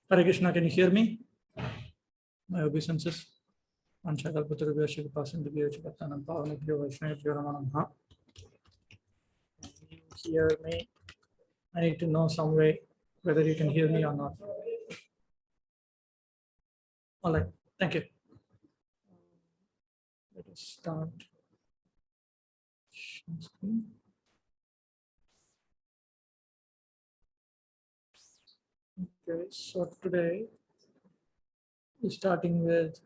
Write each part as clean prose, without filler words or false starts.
Hare Krishna, can you hear me? My obeisances. Anchakalpatarubhyo Shikapasindubhyo Chipattanam Pavanabhyo Vaishnavabhyo Namo Namaha. Can you hear me? I need to know some way whether you can hear me or not. All right, thank you. Let us start. Share screen. Okay, so today we're starting with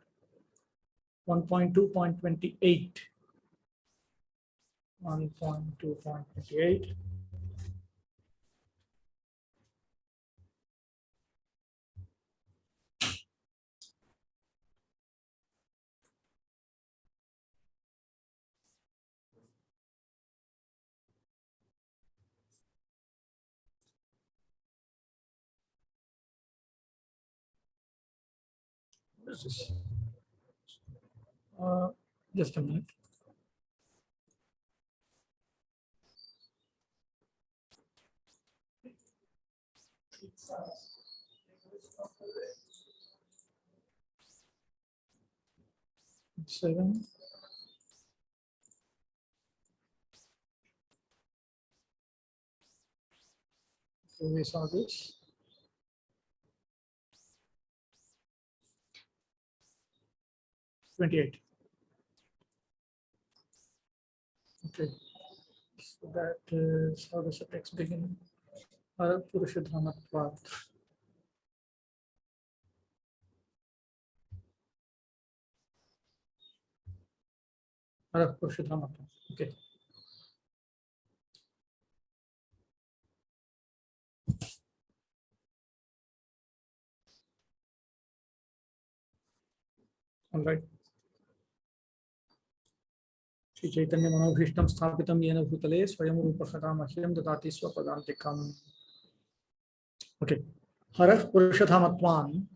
1.2.28. 1.2.28. What is this? Just a minute. Seven. So we saw this. $28. Okay. So that is how does the text begin? Purushadhamatvat. Purushadhamatvat. Okay. All right. Shri Chaitanya Manobhishtam Sthapitam Yena Bhutale Swayam Rupakata Mahyam Dadati Swapadantikam. Okay. Harah Purushadhamatvan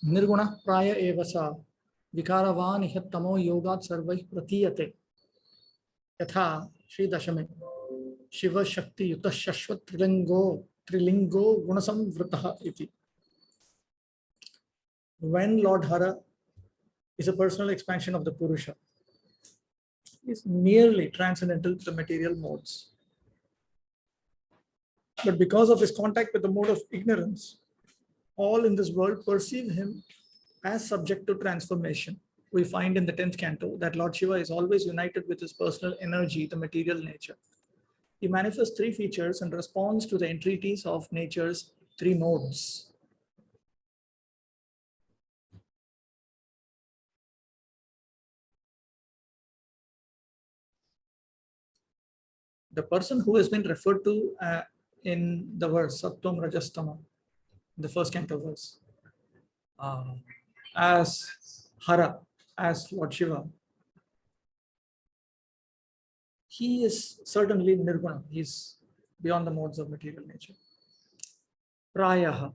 Nirguna Praya Evasa Vikaravan Ihattamo Yogat Sarvai Pratiyate Yatha Shri Dashame Shiva Shakti Yuta Shashvat Trilingo Gunasam Vrataha Iti. When Lord Hara is a personal expansion of the Purusha, is nearly transcendental to the material modes. But because of his contact with the mode of ignorance, all in this world perceive him as subject to transformation. We find in the 10th canto that Lord Shiva is always united with his personal energy, the material nature. He manifests three features and responds to the entreaties of nature's three modes. The person who has been referred to in the verse Sattvam Rajastama, the first canto verse, as Hara, as Lord Shiva, he is certainly Nirguna. He is beyond the modes of material nature. Prayaha,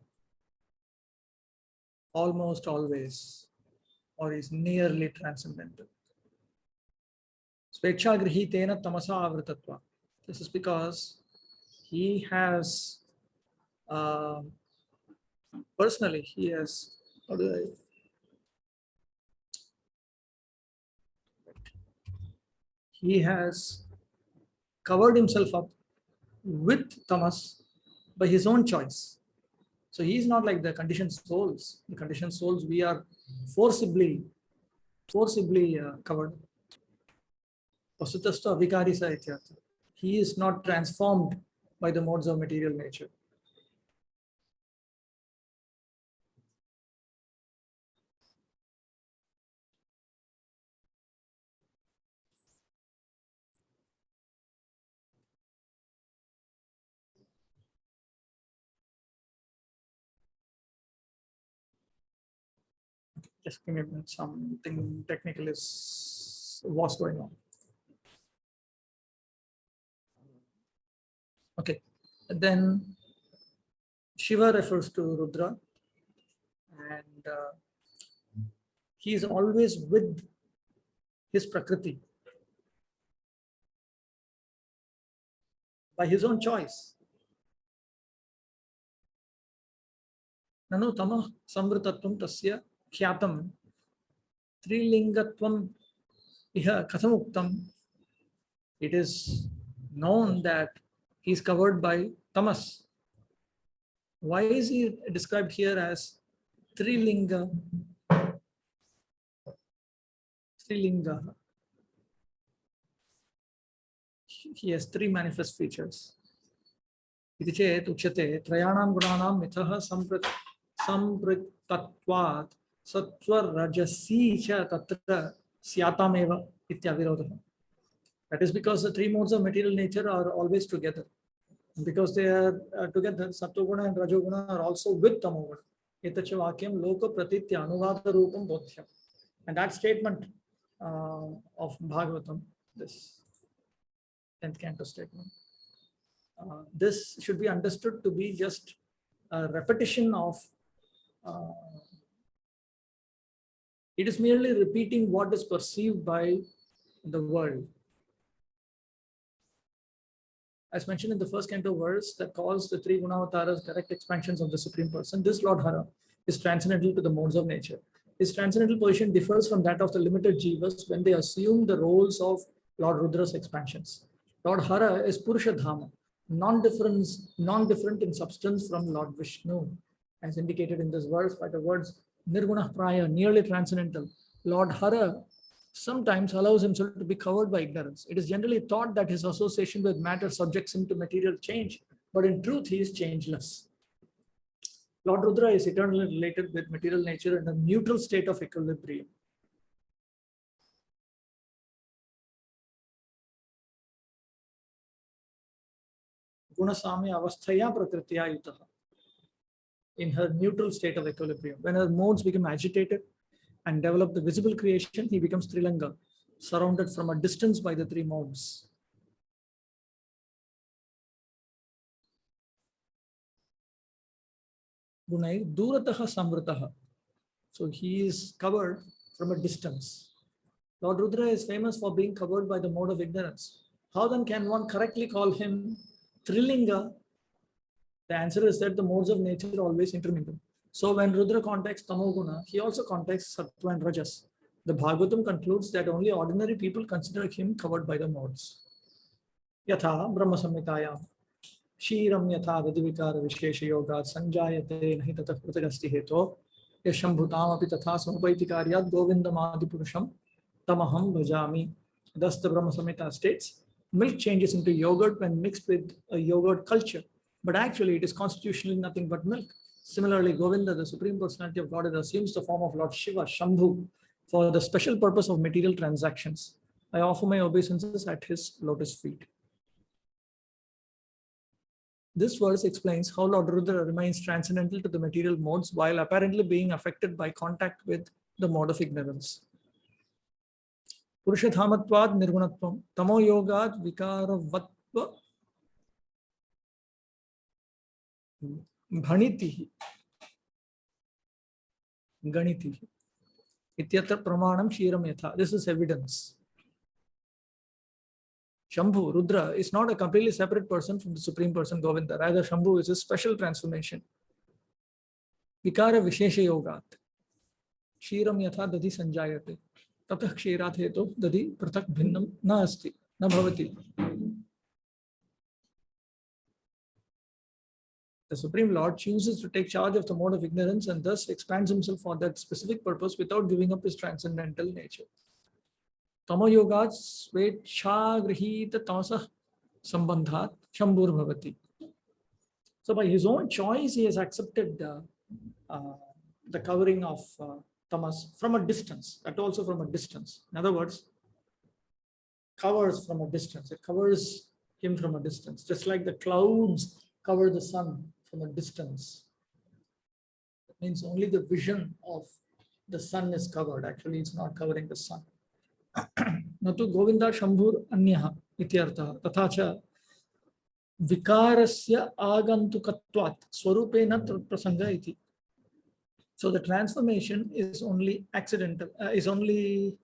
almost always, or is nearly transcendental. Svekshagrihitena tamasa avritatva. This is because he has, personally, he has, he has covered himself up with tamas by his own choice. So he is not like the conditioned souls. The conditioned souls, we are forcibly covered. Pasutastu avikarisa ityartha. He is not transformed by the modes of material nature. Just give me a minute, something technical was going on. Okay, and then Shiva refers to Rudra, and he is always with his Prakriti by his own choice. ननु तमः संवृतत्वं तस्य ख्यातं त्रिलिङ्गत्वं इह कथमुक्तम्. It is known that he is covered by tamas. Why is he described here as Trilinga? Trilinga. He has three manifest features. इति चेत् उच्यते त्रयाणां गुणानां मिथः सम्पृक्तत्वात् सत्त्वरजसी च तत्र स्यातामेव इत्यविरोधः. That is because the three modes of material nature are always together. And because they are together, Sattva-guna and Rajoguna are also with Tamoguna. Etacha vakyam loka pratitya anuvada rupam bodhyam. And that statement of Bhagavatam, this 10th canto statement, this should be understood to be just a repetition of, it is merely repeating what is perceived by the world. As mentioned in the first canto verse that calls the three Gunavataras direct expansions of the Supreme Person, this Lord Hara is transcendental to the modes of nature. His transcendental position differs from that of the limited Jivas when they assume the roles of Lord Rudra's expansions. Lord Hara is Purusha Dhama, non-different in substance from Lord Vishnu, as indicated in this verse by the words Nirguna Praya, nearly transcendental. Lord Hara sometimes allows himself to be covered by ignorance. It is generally thought that his association with matter subjects him to material change, but in truth, he is changeless. Lord Rudra is eternally related with material nature in a neutral state of equilibrium. Gunasami avasthaya prakritya yutaha. In her neutral state of equilibrium. When her modes become agitated and develop the visible creation, he becomes Trilanga, surrounded from a distance by the three modes. Gunai durataha samvrataha. So he is covered from a distance. Lord Rudra is famous for being covered by the mode of ignorance. How then can one correctly call him Trilinga? The answer is that the modes of nature always intermingle. So when Rudra contacts Tamoguna, he also contacts Sattva and Rajas. The Bhagavatam concludes that only ordinary people consider him covered by the modes. Yatha Brahma Samhitayam Kshiram yatha Vadivikara Vishesha Yoga Sanjayate Nahi Tatah Pratagasti Heto Yashambhutam Api Tatha Samupaitikariat Govindam Adipurusham Tamaham Bhajami. Thus the Brahma Samhita states, milk changes into yogurt when mixed with a yogurt culture, but actually it is constitutionally nothing but milk. Similarly, Govinda, the Supreme Personality of Godhead, assumes the form of Lord Shiva, Shambhu, for the special purpose of material transactions. I offer my obeisances at his lotus feet. This verse explains how Lord Rudra remains transcendental to the material modes while apparently being affected by contact with the mode of ignorance. Purushathamatvad nirgunatvam, tamo yogad vikaravatva bhanitihi, ganitihi. Ityatra pramanam shiram yatha. This is evidence. Shambhu, Rudra, is not a completely separate person from the Supreme Person Govinda. Rather, Shambhu is a special transformation. Vikara Vishesha Yogat. Kshiram yatha dadi sanjayate. Tatah kshirat heto dadi pratak bhinnam na asti, na bhavati. The Supreme Lord chooses to take charge of the mode of ignorance and thus expands himself for that specific purpose without giving up his transcendental nature. Tamo yogat svecha grihita tamasa sambandhat shambhur bhavati. So by his own choice, he has accepted the covering of tamas from a distance, that also from a distance. In other words, covers from a distance. It covers him from a distance, just like the clouds cover the sun from a distance. That means only the vision of the sun is covered. Actually, it's not covering the sun. Natu Govinda Shambhur Anyaha ityartha tatha cha vikarasya agantukatvat swarupena prasanga iti. So the transformation is only accidental, is only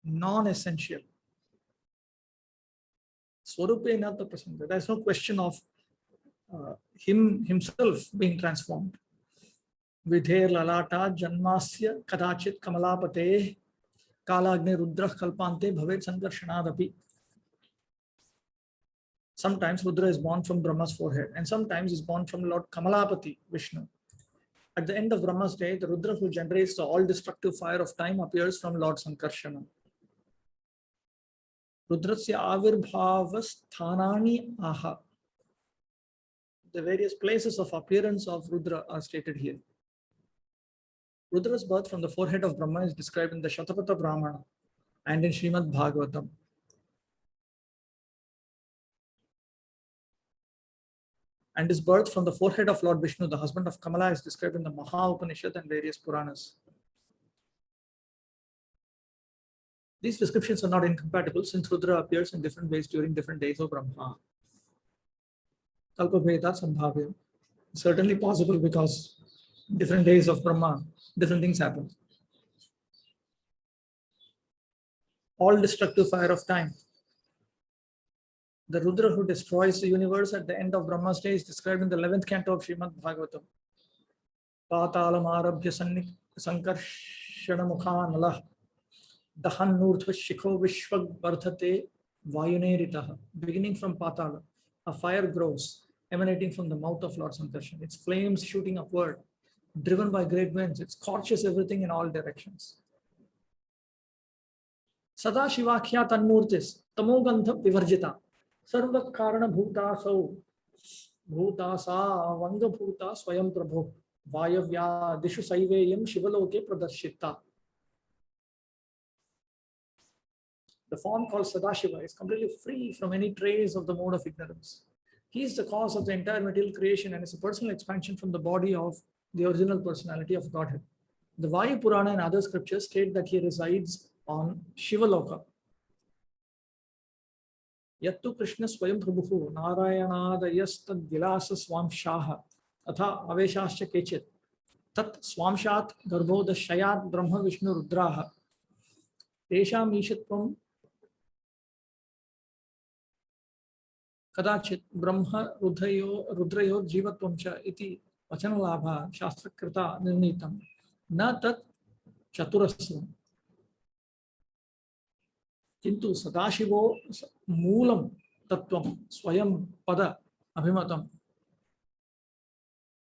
non-essential. Swarupena prasanga. There's no question of him himself being transformed. Vidher lalata janmasya kadachit kamalapate kalagni rudra kalpante bhavet sankarshanadapi. Sometimes Rudra is born from Brahma's forehead, and sometimes is born from Lord Kamalapati, Vishnu. At the end of Brahma's day, the Rudra who generates the all-destructive fire of time appears from Lord Sankarshana. Rudrasya avirbhava sthanani aha. The various places of appearance of Rudra are stated here. Rudra's birth from the forehead of Brahma is described in the Shatapatha Brahmana and in Srimad Bhagavatam. And his birth from the forehead of Lord Vishnu, the husband of Kamala, is described in the Maha Upanishad and various Puranas. These descriptions are not incompatible since Rudra appears in different ways during different days of Brahma. Kalpabheda Sambhavya. Certainly possible because different days of Brahma, different things happen. All destructive fire of time. The Rudra who destroys the universe at the end of Brahma's day is described in the 11th canto of Srimad Bhagavatam. Patalam arabhya sankarshana mukha nalah dahan nurtha shikho vishwag vardhate vayuneritaha. Beginning from Patala, a fire grows, emanating from the mouth of Lord Sankarshan. Its flames shooting upward, driven by great winds. It scorches everything in all directions. Sada Shivakhya Tanmurtis, Tamogantha Vivarjita, Sarva Karana Bhutasau, Bhutasa, Vanga Bhuta, Swayam Prabhu, Vayavya, Dishu Saiveyam, Shivaloke Pradarshita. The form called Sadashiva is completely free from any trace of the mode of ignorance. He is the cause of the entire material creation and is a personal expansion from the body of the original personality of Godhead. The Vayu Purana and other scriptures state that he resides on Shivaloka. Yattu Krishna Swayam Prabhu Narayanadayastad Vilasa Swamshaha Atha Aveshascha Kechit Tat Swamshat Garbhoda Shayat Brahma Vishnu Rudraha Tesham Ishatvam Kadachit Brahma Rudrayo Jivatvam Cha Iti Vachanalabha Shastrakrita Nirnitam Na Tat Chaturasvam. किंतु सदाशिवो मूलम तत्वम स्वयं पद अभिमतम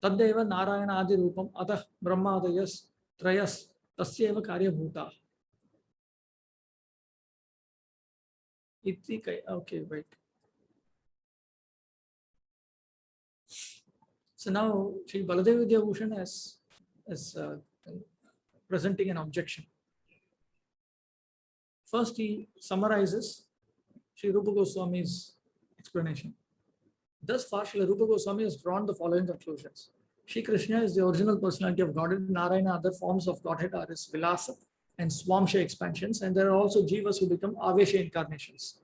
तद्देव नारायण आदि रूपम अतः ब्रह्मादयस त्रयस तस्यैव कार्यभूता इति okay, wait. So now Sri Baladev Vidyabhushan is presenting an objection. First, he summarizes Sri Rupa Goswami's explanation. Thus far, Sri Rupa Goswami has drawn the following conclusions. Shri Krishna is the original personality of Godhead. Narayana, other forms of Godhead are his Vilasa and Swamsha expansions, and there are also Jivas who become Avesha incarnations.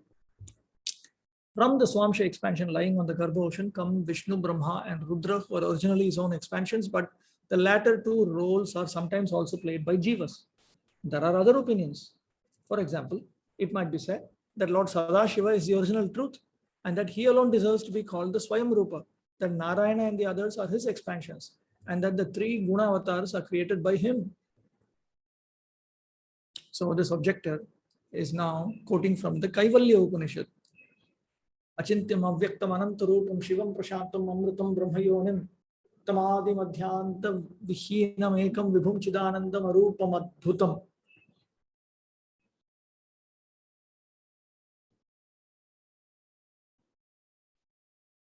From the Swamsha expansion lying on the Garbha ocean come Vishnu, Brahma, and Rudra, who are originally his own expansions, but the latter two roles are sometimes also played by Jivas. There are other opinions. For example, it might be said that Lord Sadashiva is the original truth and that he alone deserves to be called the Swayam Rupa, that Narayana and the others are his expansions, and that the three Guna avatars are created by him. So this objector is now quoting from the Kaivalya Upanishad. Achintyam avyaktam anantarupam shivam prashantam amritam brahmayonim tamadi madhyanta vihinam ekam vibhum chidanandam arupam adbhutam.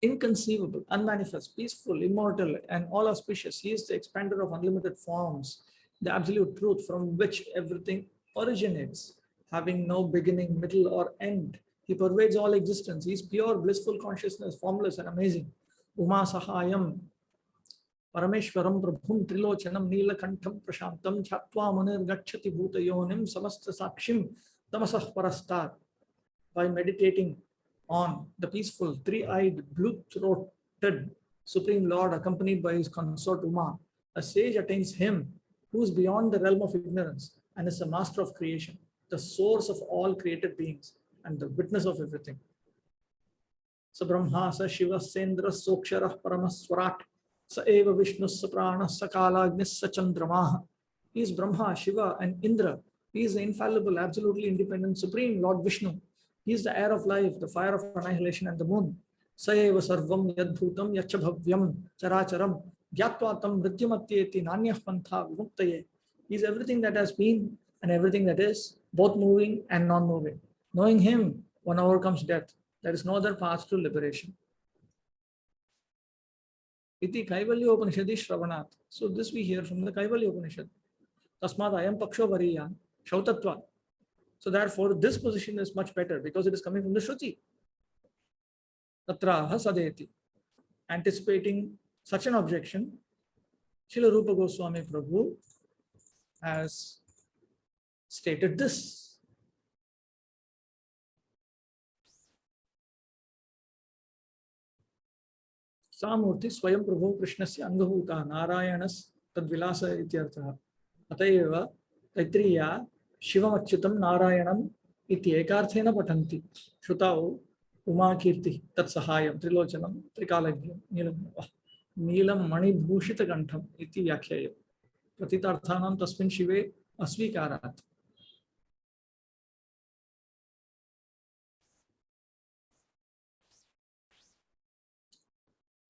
Inconceivable, unmanifest, peaceful, immortal, and all auspicious. He is the expander of unlimited forms, the absolute truth from which everything originates, having no beginning, middle, or end. He pervades all existence. He is pure, blissful consciousness, formless and amazing. Uma Sahayam, Parameshwaram Prabhum Trilochanam Neelakantham Prashantam Chatva Munir Gachati Bhutayonim Samasta Sakshim Tamasah Parastar. By meditating on the peaceful, three-eyed, blue-throated Supreme Lord accompanied by his consort Uma, a sage attains him who is beyond the realm of ignorance and is the master of creation, the source of all created beings and the witness of everything. Sa Brahma, sa Shiva, Sendra, Sokshara, Paramaswarat, Sa Eva Vishnu, Sa Prana, Sa Kalagnis, Sa Chandramaha. He is Brahma, Shiva, and Indra. He is the infallible, absolutely independent, supreme Lord Vishnu. He is the air of life, the fire of annihilation, and the moon. Sa eva sarvam yadbhutam yacha bhavyam characharam gyatvatam mrityumatyeti nanyah pantha vimuktaye. He is everything that has been and everything that is, both moving and non-moving. Knowing him, one overcomes death. There is no other path to liberation. Iti Kaivalya Upanishadi Shravanat. So this we hear from the Kaivalya Upanishad. Tasmad ayam paksho variyan shautatva. So therefore, this position is much better because it is coming from the Shruti. Tatraha sadeti. Anticipating such an objection, Srila Rupa Goswami Prabhu has stated this. Samurti Swayam Prabhu Krishnasya Angahuta Narayanas Tadvilasa Ityartha. Atayeva Taitriya Shivam Achyutam Narayanam Iti Ekarthena Patanti. Shrutau Uma Kirti Tat Sahayam Trilochanam Trikalagya Neelam Mani Bhushita Gantham Iti Vyakhya. Pratitarthanam Tasmin Shive Asvikarat.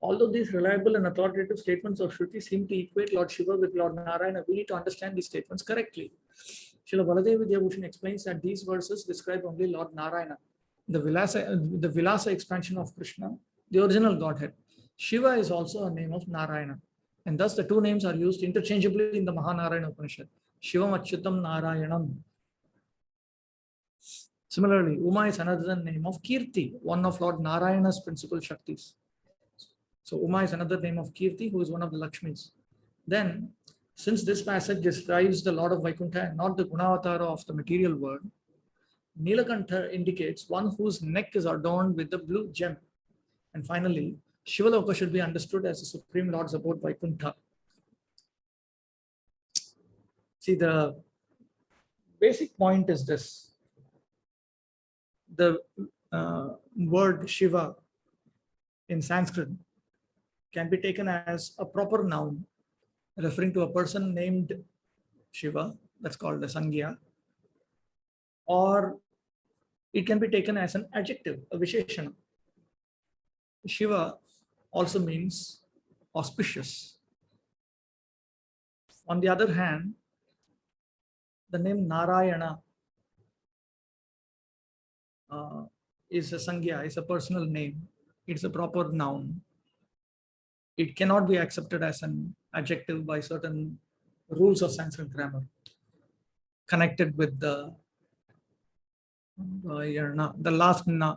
Although these reliable and authoritative statements of Shruti seem to equate Lord Shiva with Lord Narayana, we need to understand these statements correctly. Srila Baladev Vidyabhushan explains that these verses describe only Lord Narayana, the Vilasa expansion of Krishna, the original Godhead. Shiva is also a name of Narayana, and thus the two names are used interchangeably in the Mahanarayana Upanishad. Shivam Achyutam Narayanam. Similarly, Uma is another name of Kirti, one of Lord Narayana's principal Shaktis. So Uma is another name of Kirti, who is one of the Lakshmis. Then, since this passage describes the Lord of Vaikuntha and not the Gunavatara of the material world, Nilakantha indicates one whose neck is adorned with the blue gem. And finally, Shivaloka should be understood as the Supreme Lord's abode Vaikuntha. See, the basic point is this. The word Shiva in Sanskrit can be taken as a proper noun referring to a person named Shiva, that's called the Sangya, or it can be taken as an adjective, a Visheshana. Shiva also means auspicious. On the other hand, the name Narayana is a Sangya, is a personal name. It's a proper noun. It cannot be accepted as an adjective by certain rules of Sanskrit grammar connected with the last na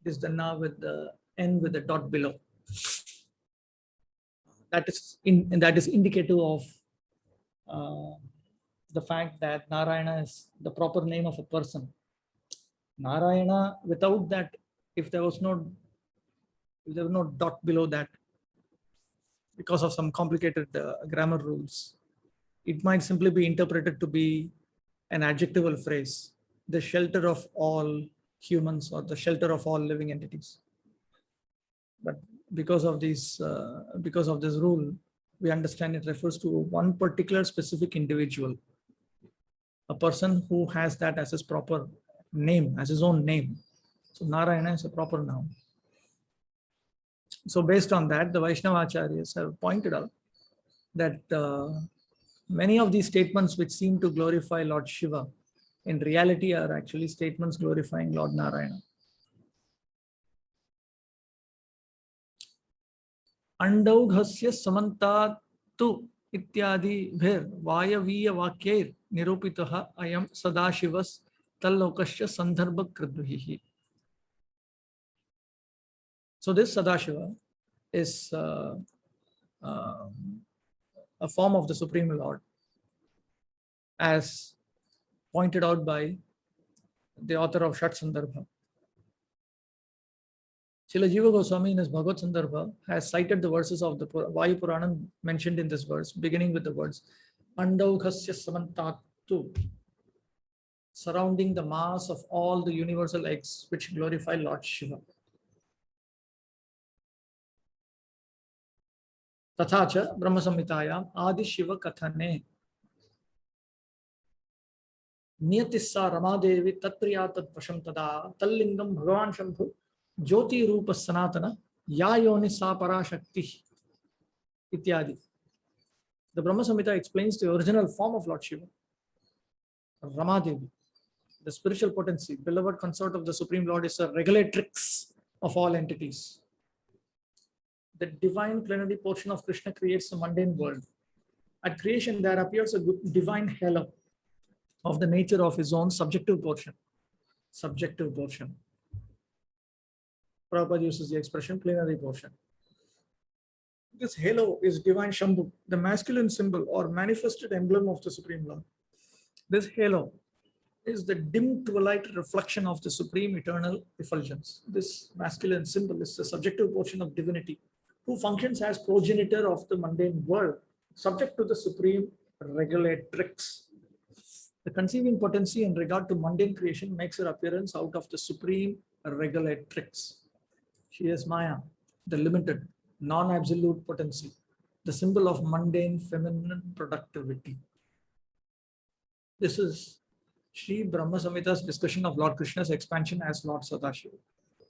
is the na with the n with the dot below. That is indicative of the fact that Narayana is the proper name of a person. Narayana, without that, if there was no dot below that, because of some complicated grammar rules, it might simply be interpreted to be an adjectival phrase, the shelter of all humans or the shelter of all living entities. But because of this rule, we understand it refers to one particular specific individual, a person who has that as his proper name, as his own name. So Narayana is a proper noun. So based on that, the Vaishnava Acharyas have pointed out that many of these statements which seem to glorify Lord Shiva in reality are actually statements glorifying Lord Narayana. Andaughasya samantatu ityadi bhir vayaviya vakyair nirupitaha ayam sadashivas tallokasya sandarbha kridvihi. So this Sadashiva is a form of the Supreme Lord, as pointed out by the author of Shat Sandarbha. Srila Jiva Goswami in his Bhagavad Sandarbha has cited the verses of the Vayu Puranam mentioned in this verse, beginning with the words Andaughasya samantatu, surrounding the mass of all the universal eggs which glorify Lord Shiva. तथा च ब्रह्म संहितायां आदि शिव कथने नियतिस्सा रमादेवी तत्प्रिया तत्वशं तदा तल्लिंगम भगवान शंभु ज्योति रूप सनातन या योनि सा पराशक्ति इत्यादि. The Brahma Samhita explains the original form of Lord Shiva, Ramadevi, the spiritual potency, beloved consort of the Supreme Lord, is a regulatrix of all entities. The divine plenary portion of Krishna creates the mundane world. At creation, there appears a divine halo of the nature of his own subjective portion. Subjective portion. Prabhupada uses the expression plenary portion. This halo is divine Shambhu, the masculine symbol or manifested emblem of the Supreme Lord. This halo is the dim twilight reflection of the supreme eternal effulgence. This masculine symbol is the subjective portion of divinity, who functions as progenitor of the mundane world, subject to the supreme regulatrix. The conceiving potency in regard to mundane creation makes her appearance out of the supreme regulatrix. She is Maya, the limited, non-absolute potency, the symbol of mundane feminine productivity. This is Sri Brahma Samhita's discussion of Lord Krishna's expansion as Lord Sadashiva.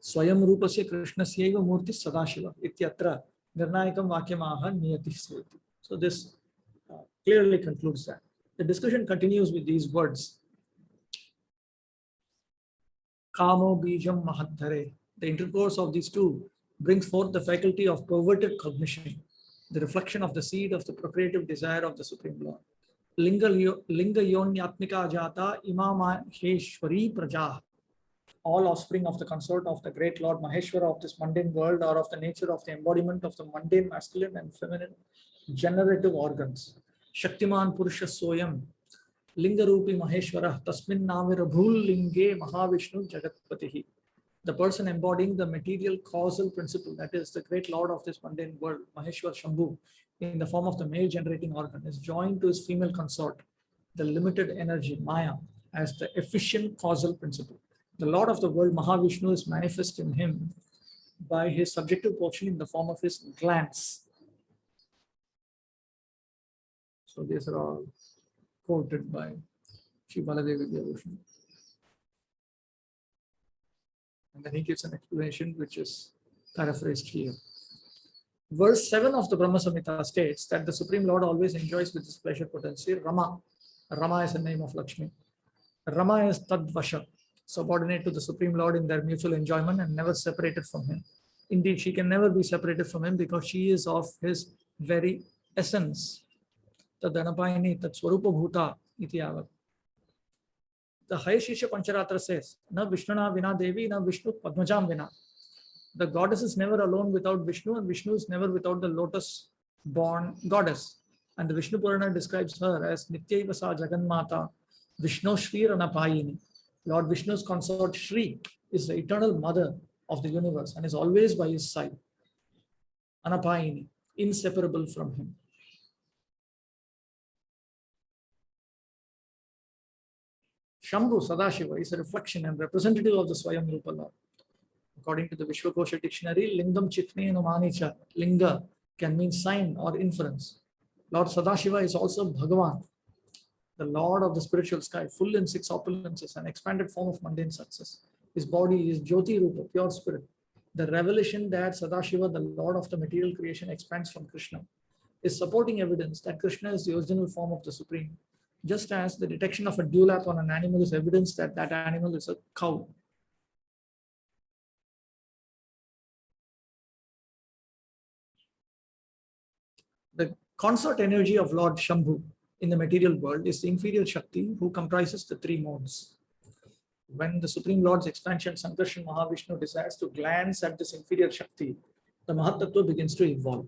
Swayam Rupasya Krishnasya Murti Sadashiva Ityatra Nirnayakam Vakyamaha Niyati Sveti. So this clearly concludes that. The discussion continues with these words. Kamo Bijam Mahadhare. The intercourse of these two brings forth the faculty of perverted cognition, the reflection of the seed of the procreative desire of the Supreme Lord. Linga Yonyatmika Jata Ima Maheshwari Praja. All offspring of the consort of the great Lord Maheshwara of this mundane world are of the nature of the embodiment of the mundane masculine and feminine generative organs. Shaktiman Purusha Soyam Lingarupi Maheshwara Tasmin Navirabhul Linge Mahavishnu Jagatpatihi. The person embodying the material causal principle, that is the great Lord of this mundane world, Maheshwar Shambhu, in the form of the male generating organ, is joined to his female consort, the limited energy, Maya, as the efficient causal principle. The Lord of the world, Mahavishnu, is manifest in him by his subjective portion in the form of his glands. So these are all quoted by Sri Baladevi Vidyabhushan. And then he gives an explanation which is paraphrased here. Verse 7 of the Brahma Samhita states that the Supreme Lord always enjoys with his pleasure potency Rama. Rama is the name of Lakshmi. Rama is Tadvasha, subordinate to the Supreme Lord in their mutual enjoyment and never separated from him. Indeed, she can never be separated from him because she is of his very essence. Tadanapayini tat swarupa bhuta iti yavat. The High Shishya Pancharatra says, Na Vishnuna vina Devi, na Vishnu Padmajam vina. The goddess is never alone without Vishnu, and Vishnu is never without the lotus-born goddess. And the Vishnu Purana describes her as Nityaiva Sa Jaganmata, Vishnu Shri Ranapayini. Lord Vishnu's consort Shri is the eternal mother of the universe and is always by his side. Anapayini, inseparable from him. Shambhu Sadashiva is a reflection and representative of the Swayam Rupa Lord. According to the Vishwakosha dictionary, Lingam Chitne Numanicha, Linga can mean sign or inference. Lord Sadashiva is also Bhagavan, the Lord of the spiritual sky, full in 6 opulences, an expanded form of mundane success. His body is Jyoti Rupa, pure spirit. The revelation that Sadashiva, the Lord of the material creation, expands from Krishna, is supporting evidence that Krishna is the original form of the Supreme. Just as the detection of a dewlap on an animal is evidence that that animal is a cow. The consort energy of Lord Shambhu in the material world is the inferior Shakti who comprises the 3 modes. When the Supreme Lord's expansion, Sankarshan Mahavishnu, decides to glance at this inferior Shakti, the Mahatattva begins to evolve.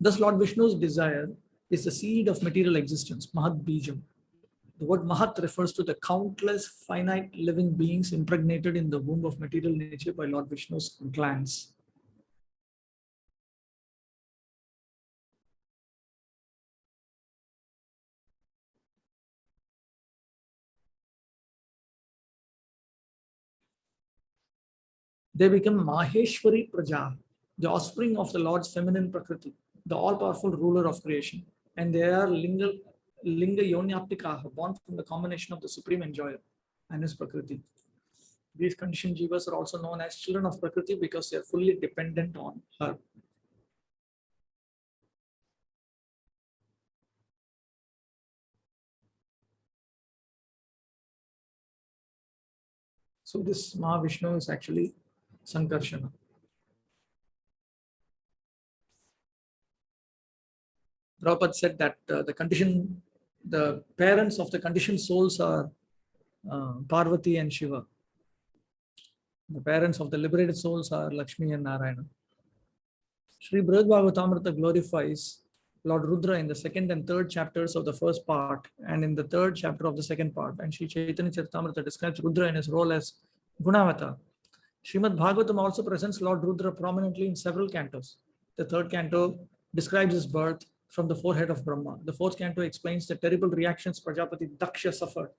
Thus, Lord Vishnu's desire is the seed of material existence, Mahat Bijam. The word Mahat refers to the countless finite living beings impregnated in the womb of material nature by Lord Vishnu's glance. They become Maheshwari Praja, the offspring of the Lord's feminine Prakriti. the all-powerful ruler of creation, and they are Linga Yonyaptika, born from the combination of the supreme enjoyer and his Prakriti. These conditioned jivas are also known as children of Prakriti because they are fully dependent on her. So this Mahavishnu is actually Sankarshana. Prabhupada said that the parents of the conditioned souls are Parvati and Shiva. The parents of the liberated souls are Lakshmi and Narayana. Sri Brihad Bhagavatamrita glorifies Lord Rudra in the second and third chapters of the first part and in the third chapter of the second part. And Sri Chaitanya Charitamrita describes Rudra in his role as Gunavata. Srimad Bhagavatam also presents Lord Rudra prominently in several cantos. The third canto describes his birth from the forehead of Brahma. The fourth canto explains the terrible reactions Prajapati Daksha suffered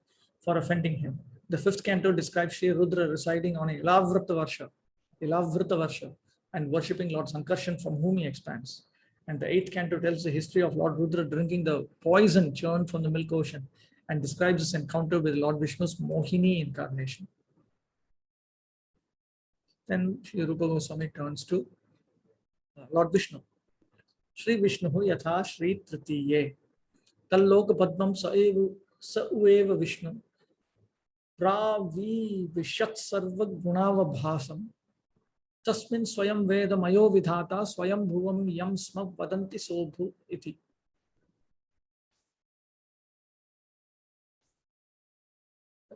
for offending him. The fifth canto describes Sri Rudra residing on a Ilavrita Varsha, and worshipping Lord Sankarshan from whom he expands. And the eighth canto tells the history of Lord Rudra drinking the poison churned from the milk ocean and describes his encounter with Lord Vishnu's Mohini incarnation. Then Sri Rupa Goswami turns to Lord Vishnu. Sri Vishnu Yatha Sri Tritiye Talloka Padmam Saueva Vishnu Pravi Vishat Sarva Gunava Bhasam Tasmin Swayam Veda Mayo Vidhata Swayam Bhuvam Yam Sma Vadanti Sobhu Iti.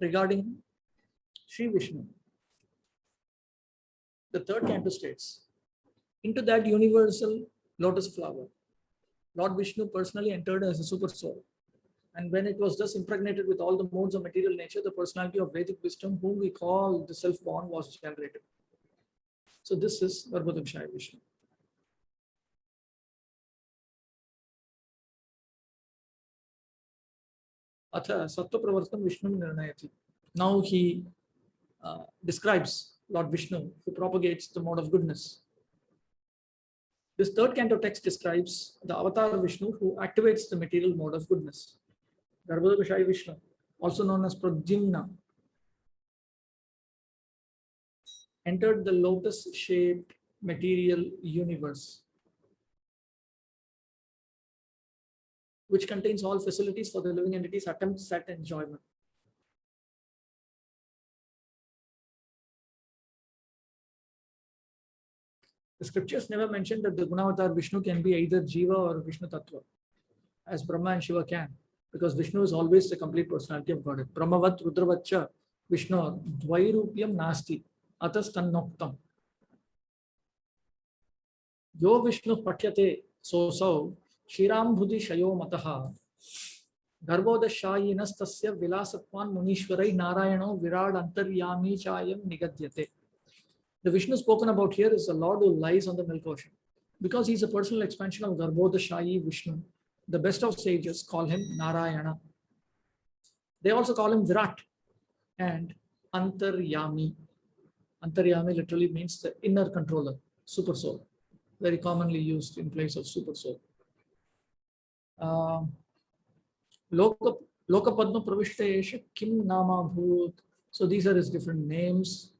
Regarding Sri Vishnu, the third canto states, into that universal lotus flower, Lord Vishnu personally entered as a super soul. And when it was thus impregnated with all the modes of material nature, the personality of Vedic wisdom, whom we call the self-born, was generated. So this is Garbhodakshaya Vishnu. Atha Sattva Pravartam Vishnu Nirnayati. Now he describes Lord Vishnu, who propagates the mode of goodness. This third canto text describes the avatar Vishnu, who activates the material mode of goodness. Garbhodakshaya Vishnu, also known as Pradyumna, entered the lotus-shaped material universe, which contains all facilities for the living entities' attempts at enjoyment. The scriptures never mention that the Gunavatar Vishnu can be either Jiva or Vishnu Tattva, as Brahma and Shiva can, because Vishnu is always the complete personality of Godhead. Brahmavat Rudravatcha Vishnu Dvairupyam Nasti Atas Tannoktam. Yo Vishnu Patyate Sosau Shirambhudi Shayo Mataha Garbhodashayinas Tasya Vilasatvan Munishwarai Narayano Virad Antaryami Chayam Nigadyate. The Vishnu spoken about here is the Lord who lies on the milk ocean. Because he is a personal expansion of Garbhodashayi Vishnu, the best of sages call him Narayana. They also call him Virat and Antaryami. Antaryami literally means the inner controller, super soul, very commonly used in place of super soul. Lokapadma Pravishta Kim Nama Bhut. So these are his different names.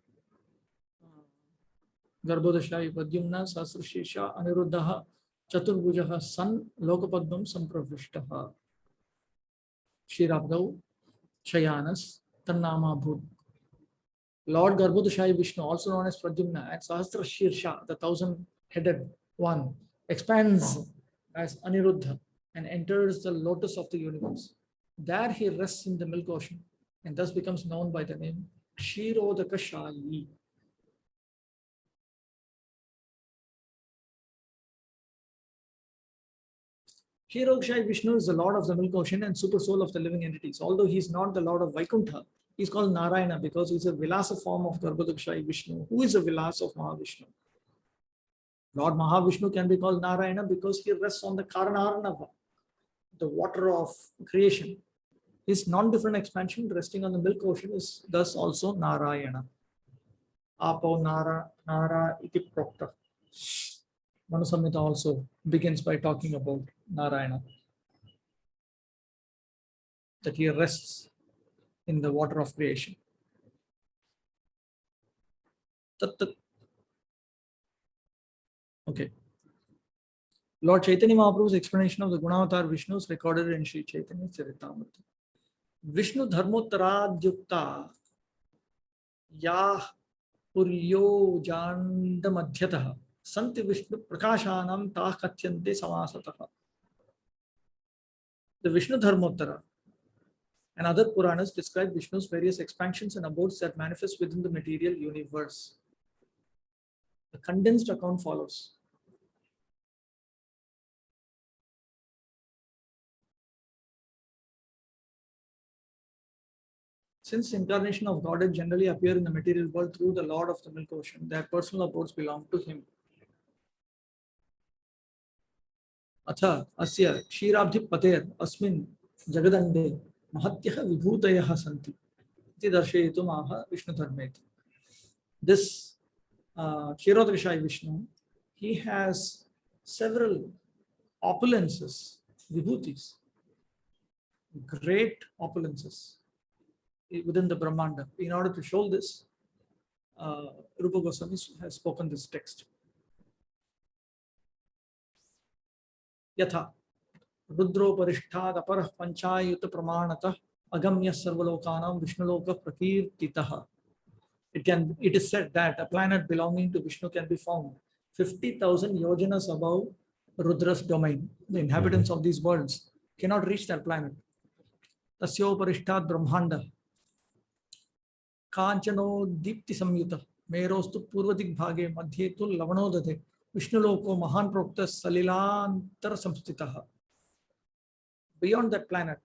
Garbhodashayi Pradyumna Sasrashesha Aniruddha Chaturbhujaha San Lokapadmam Sampravishtaha Shirabdau Shayanas Tannama Bhut. Lord Garbhodashayi Vishnu, also known as Pradyumna, and Sahasrashirsha, the 1,000-headed one, expands as Aniruddha and enters the lotus of the universe. There he rests in the milk ocean and thus becomes known by the name Kshirodakashayi. Kshirodakashayi Vishnu is the Lord of the milk ocean and super soul of the living entities. Although he is not the Lord of Vaikuntha, he is called Narayana because he is a Vilasa form of Garbhodakshaya Vishnu, who is a Vilasa of Mahavishnu. Lord Mahavishnu can be called Narayana because he rests on the Karanarnava, the water of creation. His non-different expansion resting on the milk ocean is thus also Narayana. Apo Nara Nara iti prokta. Manu Samhita also begins by talking about Narayana, that he rests in the water of creation. Okay. Lord Chaitanya Mahaprabhu's explanation of the Gunavatar Vishnu is recorded in Sri Chaitanya Charitamrita. Vishnu Dharmottaradyukta Yah Puryo Jandamadhyatah Santi Vishnu Prakashanam Tah Katyante Samasatah. The Vishnu Dharmottara and other Puranas describe Vishnu's various expansions and abodes that manifest within the material universe. The condensed account follows. Since incarnation of Godhead generally appear in the material world through the Lord of the Milk Ocean, their personal abodes belong to him. Atha asya Kshirabdhipater asmin jagadande mahatyah vibhutayah santi iti darshayitum aha Vishnu dharmeti. This Kshirodrishai Vishnu, he has several opulences, vibhutis, great opulences within the Brahmanda. In order to show this, Rupa Goswami has spoken this text. Yatha Rudro Parishtad Aparah Panchayuta Pramanatah Agamya Sarvalokanam Vishnulokah Prakirtitah. It is said that a planet belonging to Vishnu can be found 50,000 yojanas above Rudra's domain. The inhabitants of these worlds cannot reach that planet. Tasyo Parishtad Brahmanda Kanchano Dipti Samyuta Merostu Purvadik Bhage Madhyetul Lavanodate Vishnuloko Mahan Proktas Salilantar Samstitaha. Beyond that planet,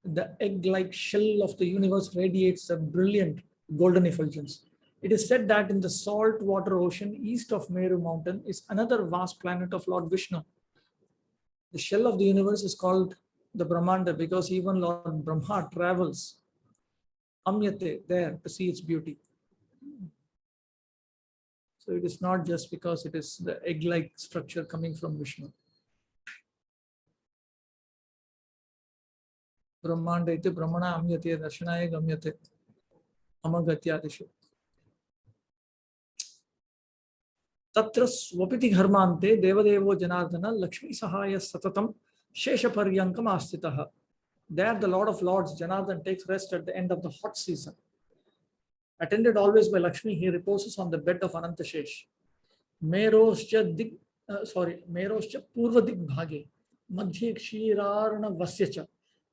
the egg-like shell of the universe radiates a brilliant golden effulgence. It is said that in the salt water ocean east of Meru mountain is another vast planet of Lord Vishnu. The shell of the universe is called the Brahmanda because even Lord Brahma travels Amyate there to see its beauty. So it is not just because it is the egg-like structure coming from Vishnu. Brahmanda iti Brahmana Amyate Darshanaya Gamyate Amagatyadishu. Tatra swapiti dharmante devadevo janardana Lakshmi sahaya satatam sheshaparyankam astitaha. There the Lord of Lords, Janardhan, takes rest at the end of the hot season. Attended always by Lakshmi, he reposes on the bed of Anantashesh. Meroscha Purvadik Bhage Madhye Kshirarna Vasyacha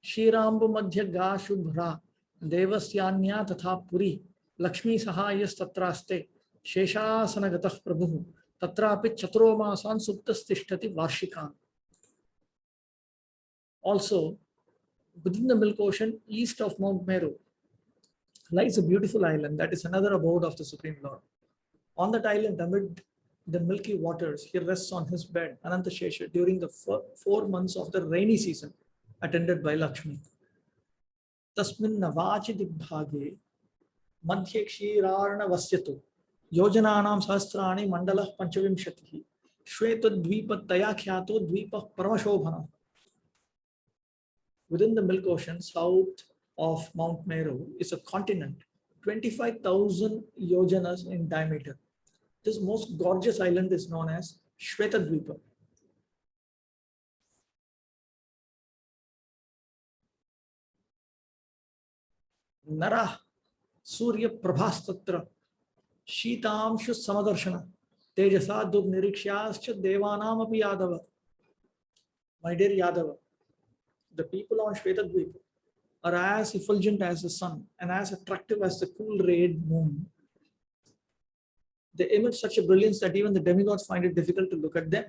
Shirambu Madhya Gashubhra Devasyanya Tatha Puri Lakshmi Sahayas Tatraste Sheshasanagath Prabhu Tatrapi Chaturamasan Suptas Tishtati Varshikan. Also, within the Milk Ocean, east of Mount Meru, lies a beautiful island that is another abode of the Supreme Lord. On that island, amid the milky waters, he rests on his bed, Anantashesha, during the 4 months of the rainy season, attended by Lakshmi. Tasmin navachi dibbhage madhye kshirarna vasyatu yojananam sahasrani mandalah panchavimshatihi shweta dvipa tayakhyato dvipa paramashobhana. Within the Milk Ocean, south of Mount Meru, is a continent 25,000 yojanas in diameter. This most gorgeous island is known as Shvetadvipa. Nara Surya Prabhastatra Shitamshu Samadarshana Tejasa Dubnirikshascha Devanam api Yadava. My dear Yadava, the people on Shvetadvipa are as effulgent as the sun and as attractive as the cool rayed moon. They emit such a brilliance that even the demigods find it difficult to look at them.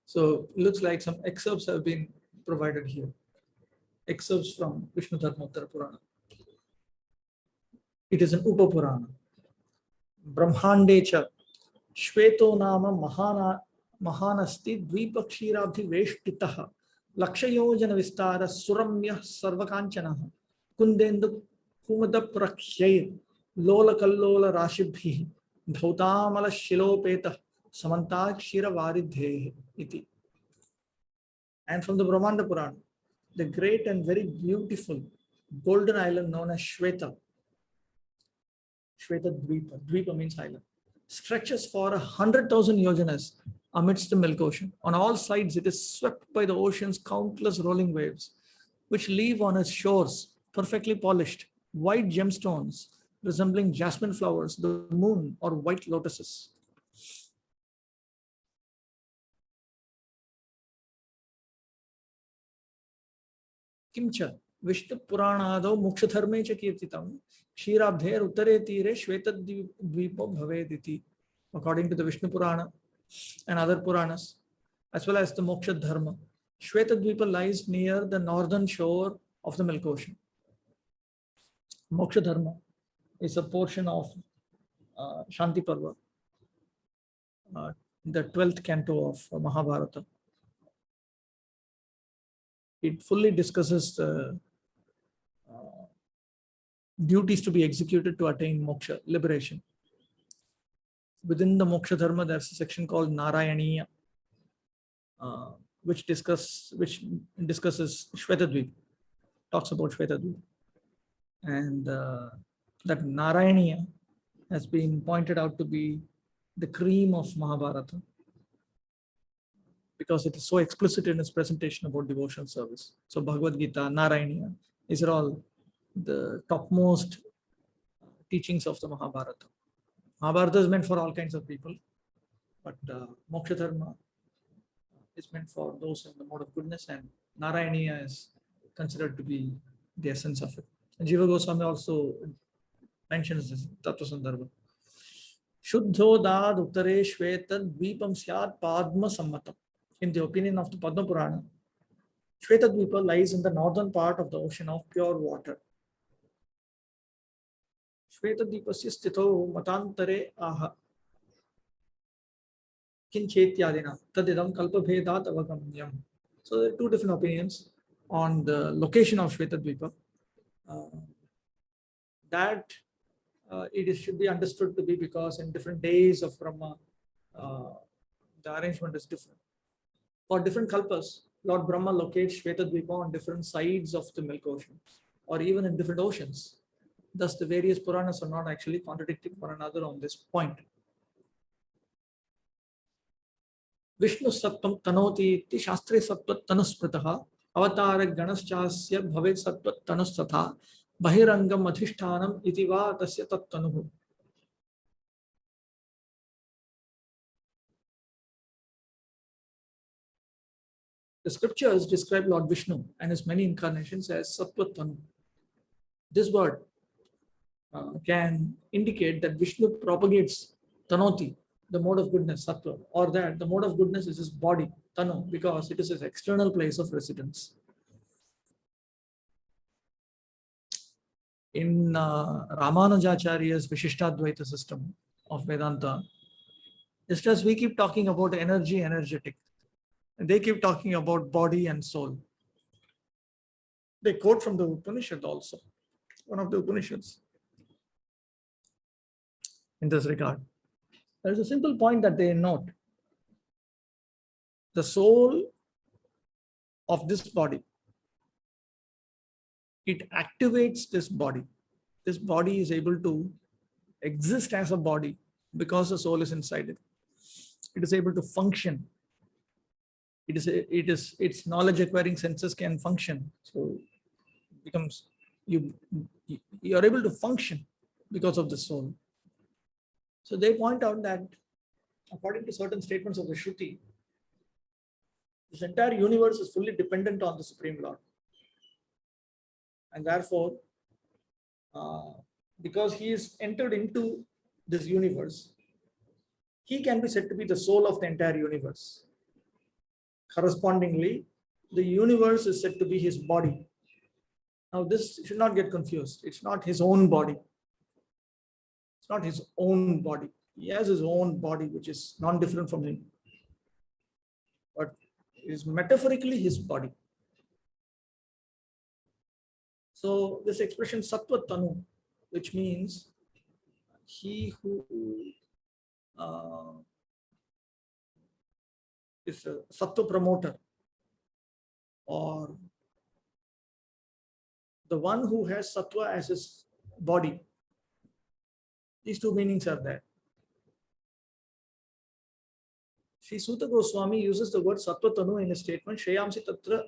So it looks like some excerpts have been provided here. Excerpts from Vishnu Dharmottara Purana. It is an Upa Purana. Brahmandecha Shveto Nama Mahanasti Dvipakshirabhi Veshtitaha Lakshayojana Vistara Suramya Sarvakanchana Kundendu Kumada Prakshay Lola Kallola Rashibhi Dhautamala Shilopeta Samanta Shira Varidhe iti. And from the Brahmanda Purana, the great and very beautiful golden island known as Shweta Dvipa, Dvipa means island, stretches for 100,000 yojanas amidst the Milk Ocean. On all sides, it is swept by the ocean's countless rolling waves, which leave on its shores perfectly polished white gemstones resembling jasmine flowers, the moon, or white lotuses. Kimcha Vishnu Puranado Mukshadharme cha kirtitam Kshirabdher Uttare Tire Shvetadvipo Bhavediti. According to the Vishnu Purana and other Puranas, as well as the Moksha Dharma, Shvetadvipa lies near the northern shore of the Milk Ocean. Moksha Dharma is a portion of Shanti Parva, the 12th canto of Mahabharata. It fully discusses the duties to be executed to attain moksha, liberation. Within the Moksha Dharma, there's a section called Narayaniya, which discusses Shvetadvipa, talks about Shvetadvipa. And that Narayaniya has been pointed out to be the cream of Mahabharata, because it is so explicit in its presentation about devotional service. So Bhagavad Gita, Narayaniya, these are all the topmost teachings of the Mahabharata. Mahabharata is meant for all kinds of people, but Moksha Dharma is meant for those in the mode of goodness, and Narayaniya is considered to be the essence of it. And Jiva Goswami also mentions this Tattva Sandarbha. Shuddho dad uttare shvetad dvipam syad padma sammatam. In the opinion of the Padma Purana, Shvetadvipa lies in the northern part of the ocean of pure water. Shvetadvipasya sthito matantare aha kinchetyadina tadidam kalpabhedat avagamyam. So there are two different opinions on the location of Shvetadvipa. That should be understood to be because in different days of Brahma, the arrangement is different. For different kalpas, Lord Brahma locates Shvetadvipa on different sides of the Milk Ocean, or even in different oceans. Thus, the various Puranas are not actually contradicting one another on this point. Vishnu Sattvam Tanoti iti Shastre Sattva Tanuspritaha Avatara Ganaschasya Bhavet Sattva Tanusthatha Bahirangam Adhishtanam iti va tasya tattanuhu. The scriptures describe Lord Vishnu and his many incarnations as Sattva Tanu. This word can indicate that Vishnu propagates Tanoti, the mode of goodness, Sattva, or that the mode of goodness is his body, Tanu, because it is his external place of residence. In Ramanujacharya's Vishishtadvaita system of Vedanta, just as we keep talking about energy, energetic, and they keep talking about body and soul. They quote from the Upanishad also, one of the Upanishads in this regard. There is a simple point that they note. The soul of this body, it activates this body. This body is able to exist as a body because the soul is inside it. It is able to function. Its knowledge acquiring senses can function. So it becomes you are able to function because of the soul. So they point out that according to certain statements of the Shruti, this entire universe is fully dependent on the Supreme Lord. And therefore, because he is entered into this universe, he can be said to be the soul of the entire universe. Correspondingly, the universe is said to be his body. Now, this should not get confused. It's not his own body. It's not his own body. He has his own body, which is non-different from him. But it is metaphorically his body. So this expression Sattva Tanu, which means he who is a Sattva promoter, or the one who has Sattva as his body. These two meanings are there. Sri Suta Goswami uses the word Sattva Tanu in a statement, Shreyamsi Tatra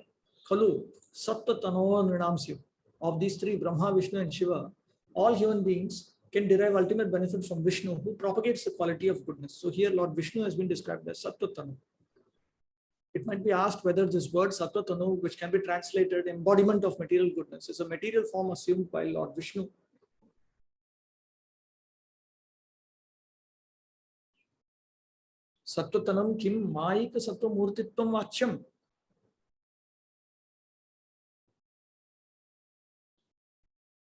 Khalu Sattva Tano Nrinamsyu. Of these three, Brahma, Vishnu and Shiva, all human beings can derive ultimate benefit from Vishnu, who propagates the quality of goodness. So here Lord Vishnu has been described as Sattva Tanu. It might be asked whether this word Sattva Tanu, which can be translated embodiment of material goodness, is a material form assumed by Lord Vishnu. Sattvatanam kim mayika sattva murtitvam vachyam.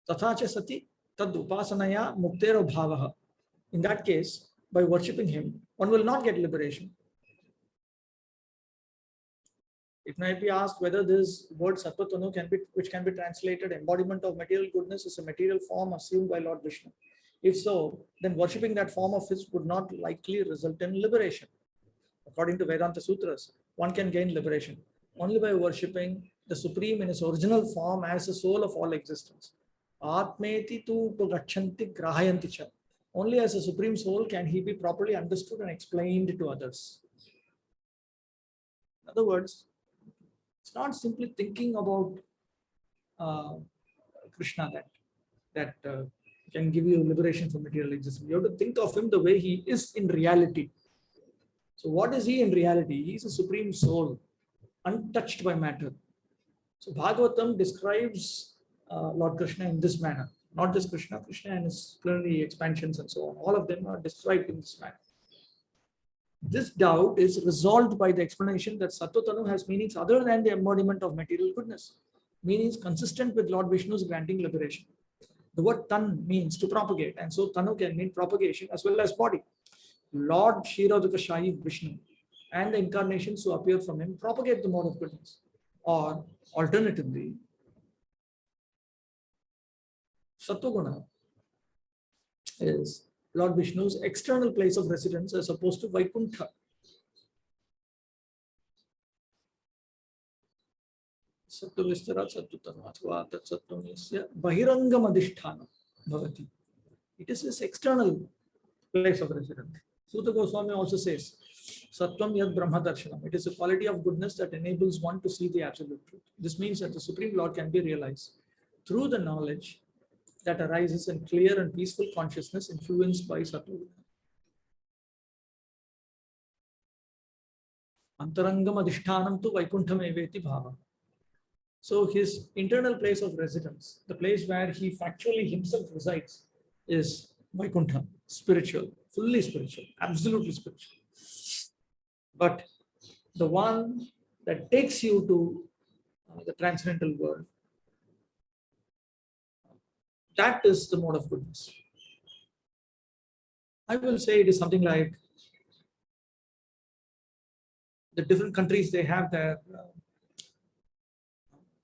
Tathacha sati tad upasanaya muktero bhavaha. In that case, by worshipping him, one will not get liberation. It might be asked whether this word Sattvatanu which can be translated embodiment of material goodness, is a material form assumed by Lord Vishnu. If so, then worshipping that form of his would not likely result in liberation. According to Vedanta Sutras, one can gain liberation only by worshipping the Supreme in his original form as the soul of all existence. Atmeti tu upagachanti grahayanti cha. Only as a Supreme Soul can he be properly understood and explained to others. In other words, it's not simply thinking about Krishna that can give you liberation from material existence. You have to think of him the way he is in reality. So what is he in reality? He is a Supreme Soul, untouched by matter. So Bhagavatam describes Lord Krishna in this manner. Not just Krishna, Krishna and his plenary expansions and so on. All of them are described in this manner. This doubt is resolved by the explanation that Sattvatanu has meanings other than the embodiment of material goodness, meanings consistent with Lord Vishnu's granting liberation. The word Tan means to propagate, and so Tanu can mean propagation as well as body. Lord Kshirodaka Shahi Vishnu and the incarnations who appear from him propagate the mode of goodness. Or alternatively, Sattva is Lord Vishnu's external place of residence as opposed to Vaikuntha. It is his external place of residence. Suta Goswami also says, Sattvam yad Brahma Darshanam. It is a quality of goodness that enables one to see the absolute truth. This means that the Supreme Lord can be realized through the knowledge that arises in clear and peaceful consciousness influenced by Sattva. Antarangam adhishtanam tu Vaikuntham eveti bhava. So his internal place of residence, the place where he factually himself resides, is Vaikuntha, spiritual, fully spiritual, absolutely spiritual. But the one that takes you to the transcendental world, that is the mode of goodness. I will say it is something like the different countries, they have their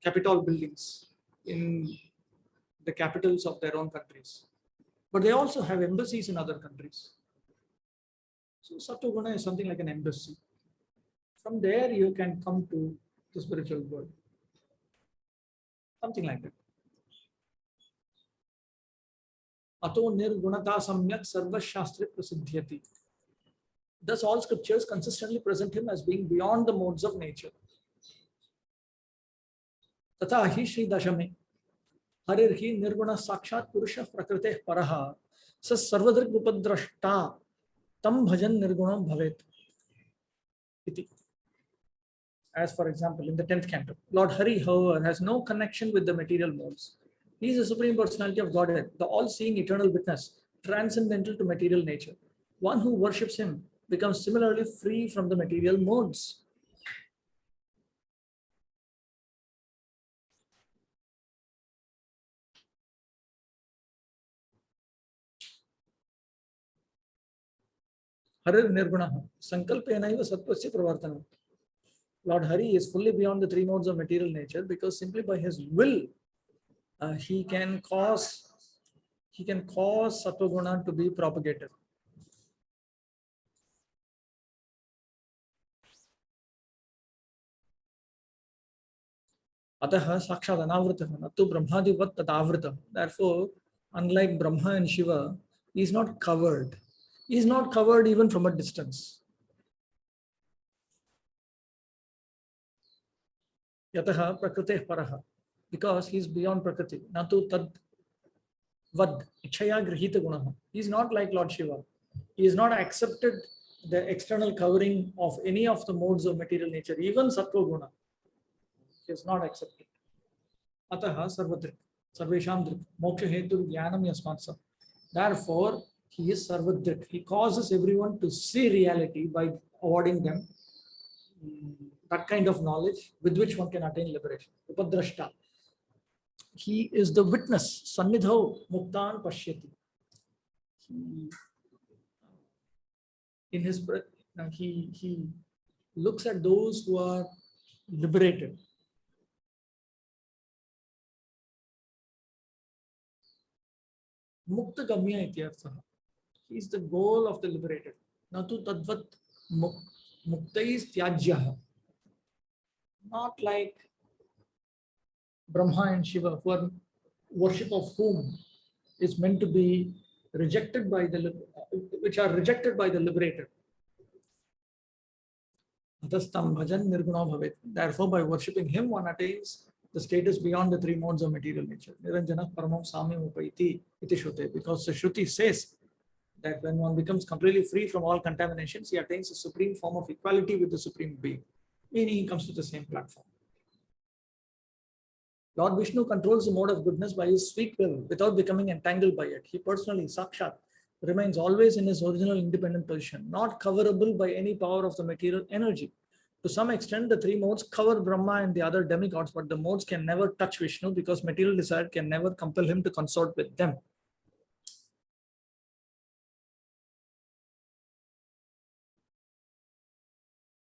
Capitol buildings in the capitals of their own countries. But they also have embassies in other countries. So Sattva is something like an embassy. From there you can come to the spiritual world. Something like that. Ato nirgunata samyak sarva shastri prasidhyati. Thus all scriptures consistently present him as being beyond the modes of nature. Tata hi Shri Dashame Harirhi nirguna sakshat purusha prakrite paraha sas sarvadrik upadrashta tam bhajan nirgunam bhavet. As for example, in the 10th canto, Lord Hari, however, has no connection with the material modes. He is the Supreme Personality of Godhead, the all-seeing eternal witness, transcendental to material nature. One who worships him becomes similarly free from the material modes. Harir Nirgunaha, Sankalpenaiva Sattvasya Pravartanam. Lord Hari is fully beyond the three modes of material nature because simply by his will he can cause sattva guna to be propagated. Ataha sakshat anavritah natu brahmadivat tadavritah. Therefore, unlike Brahma and Shiva, he is not covered. He is not covered even from a distance. Yataha prakriteh paraha. Because he is beyond prakriti. Natu tad vad ichaya grihita gunaha. He is not like Lord Shiva. He is not accepted the external covering of any of the modes of material nature, even sattva guna. He is not accepted. Ataha sarvatrik. Sarvesham drik. Moksha hetu jnanam yasmatsa. Therefore, he is sarvadrik. He causes everyone to see reality by awarding them that kind of knowledge with which one can attain liberation. Upadrashta. He is the witness. Sannidhau muktan pashyati. In his he looks at those who are liberated. Mukta gamya ityartha. He is the goal of the liberated. Natu tadvat muktais tyajyaha. Not like Brahma and Shiva, who are worship of whom is meant to be rejected by the, which are rejected by the liberated. Therefore, by worshipping him, one attains the status beyond the three modes of material nature. Niranjana paramam samyam upaiti iti shruti. Because the Shruti says that when one becomes completely free from all contaminations, he attains a supreme form of equality with the Supreme Being, meaning he comes to the same platform. Lord Vishnu controls the mode of goodness by his sweet will without becoming entangled by it. He personally, Sakshat, remains always in his original independent position, not coverable by any power of the material energy. To some extent, the three modes cover Brahma and the other demigods, but the modes can never touch Vishnu because material desire can never compel him to consort with them.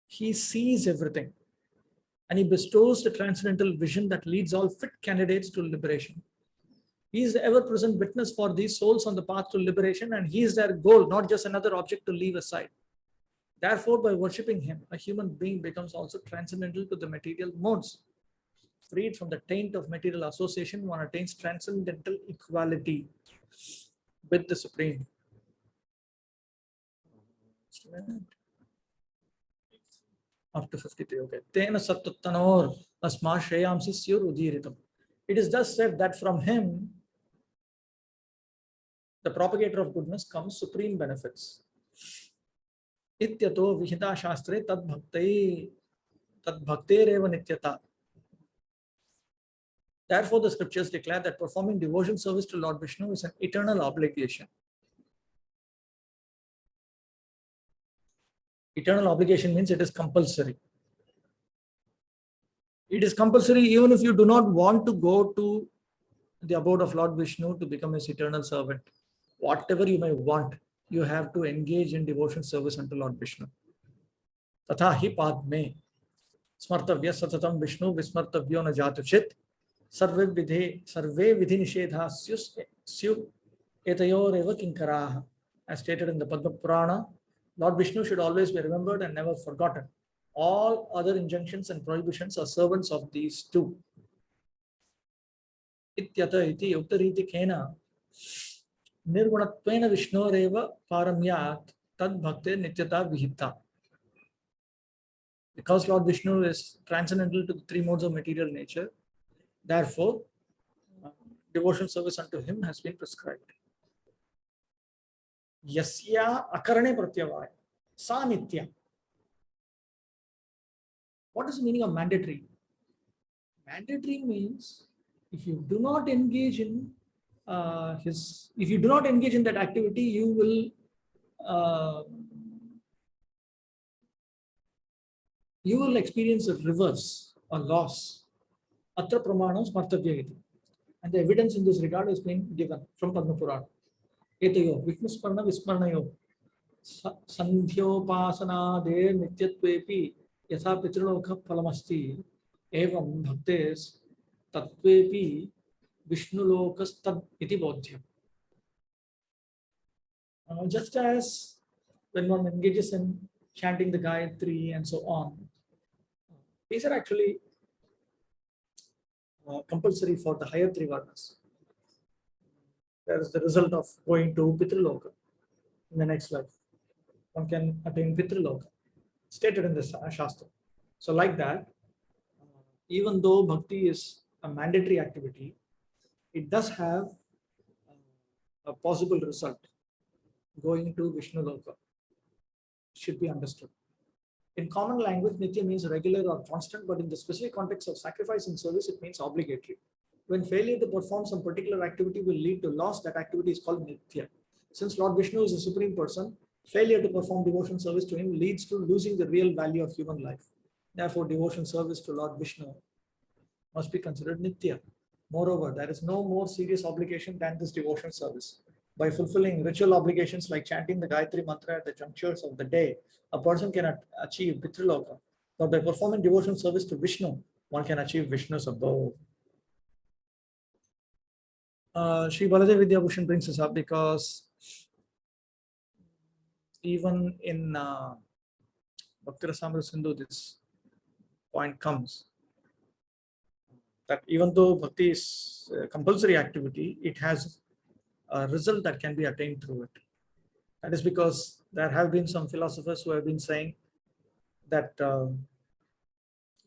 He sees everything, and he bestows the transcendental vision that leads all fit candidates to liberation. He is the ever-present witness for these souls on the path to liberation, and he is their goal, not just another object to leave aside. Therefore, by worshipping him, a human being becomes also transcendental to the material modes. Freed from the taint of material association, one attains transcendental equality with the Supreme. Up to 53, okay. Tena sattanor asma shreyamsi syur udiritam. It is thus said that from him, the propagator of goodness, comes supreme benefits. Ityato vihita shastre tad bhaktereva nityata. Therefore, the scriptures declare that performing devotion service to Lord Vishnu is an eternal obligation. Eternal obligation means it is compulsory. It is compulsory even if you do not want to go to the abode of Lord Vishnu to become his eternal servant. Whatever you may want, you have to engage in devotion service unto Lord Vishnu. Tatha hi padme smartavya satatam Vishnu vismartavyo na jatuchit sarve vidhi nishedha syu etayoreva kinkaraha. As stated in the Padma Purana, Lord Vishnu should always be remembered and never forgotten. All other injunctions and prohibitions are servants of these two. Ityata iti uktariti kena nirgunatvena Vishnoreva paramyat tad bhakte nityata vihita. Because Lord Vishnu is transcendental to the three modes of material nature, therefore, devotion service unto him has been prescribed. Yasya akarane pratyavaya sa nitya. What is the meaning of mandatory? Mandatory means if you do not engage in if you do not engage in that activity, you will experience a reverse or loss. Atra pramanam smartavya iti. And the evidence in this regard is being given from Padma Purana. Etayo viknusparna vismarnayo sandhyopasana de nityatvepi yatha pitralokha phalamasti evam bhaktes tatvepi Vishnulokastad iti bodhyam. Just as when one engages in chanting the Gayatri and so on, these are actually compulsory for the higher three varnas. That is the result of going to Pitraloka in the next life. One can attain Pitraloka, stated in the Shastra. So like that, even though bhakti is a mandatory activity, it does have a possible result. Going to Vishnu Loka should be understood. In common language, Nitya means regular or constant, but in the specific context of sacrifice and service, it means obligatory. When failure to perform some particular activity will lead to loss, that activity is called Nitya. Since Lord Vishnu is a supreme person, failure to perform devotion service to him leads to losing the real value of human life. Therefore, devotion service to Lord Vishnu must be considered Nitya. Moreover, there is no more serious obligation than this devotion service. By fulfilling ritual obligations like chanting the Gayatri mantra at the junctures of the day, a person can achieve Pitraloka. But by performing devotion service to Vishnu, one can achieve Vishnu's abode. Sri Baladev Vidyabhushan brings this up because even in Bhakti Rasamrita Sindhu, this point comes that even though bhakti is a compulsory activity, it has a result that can be attained through it. That is because there have been some philosophers who have been saying that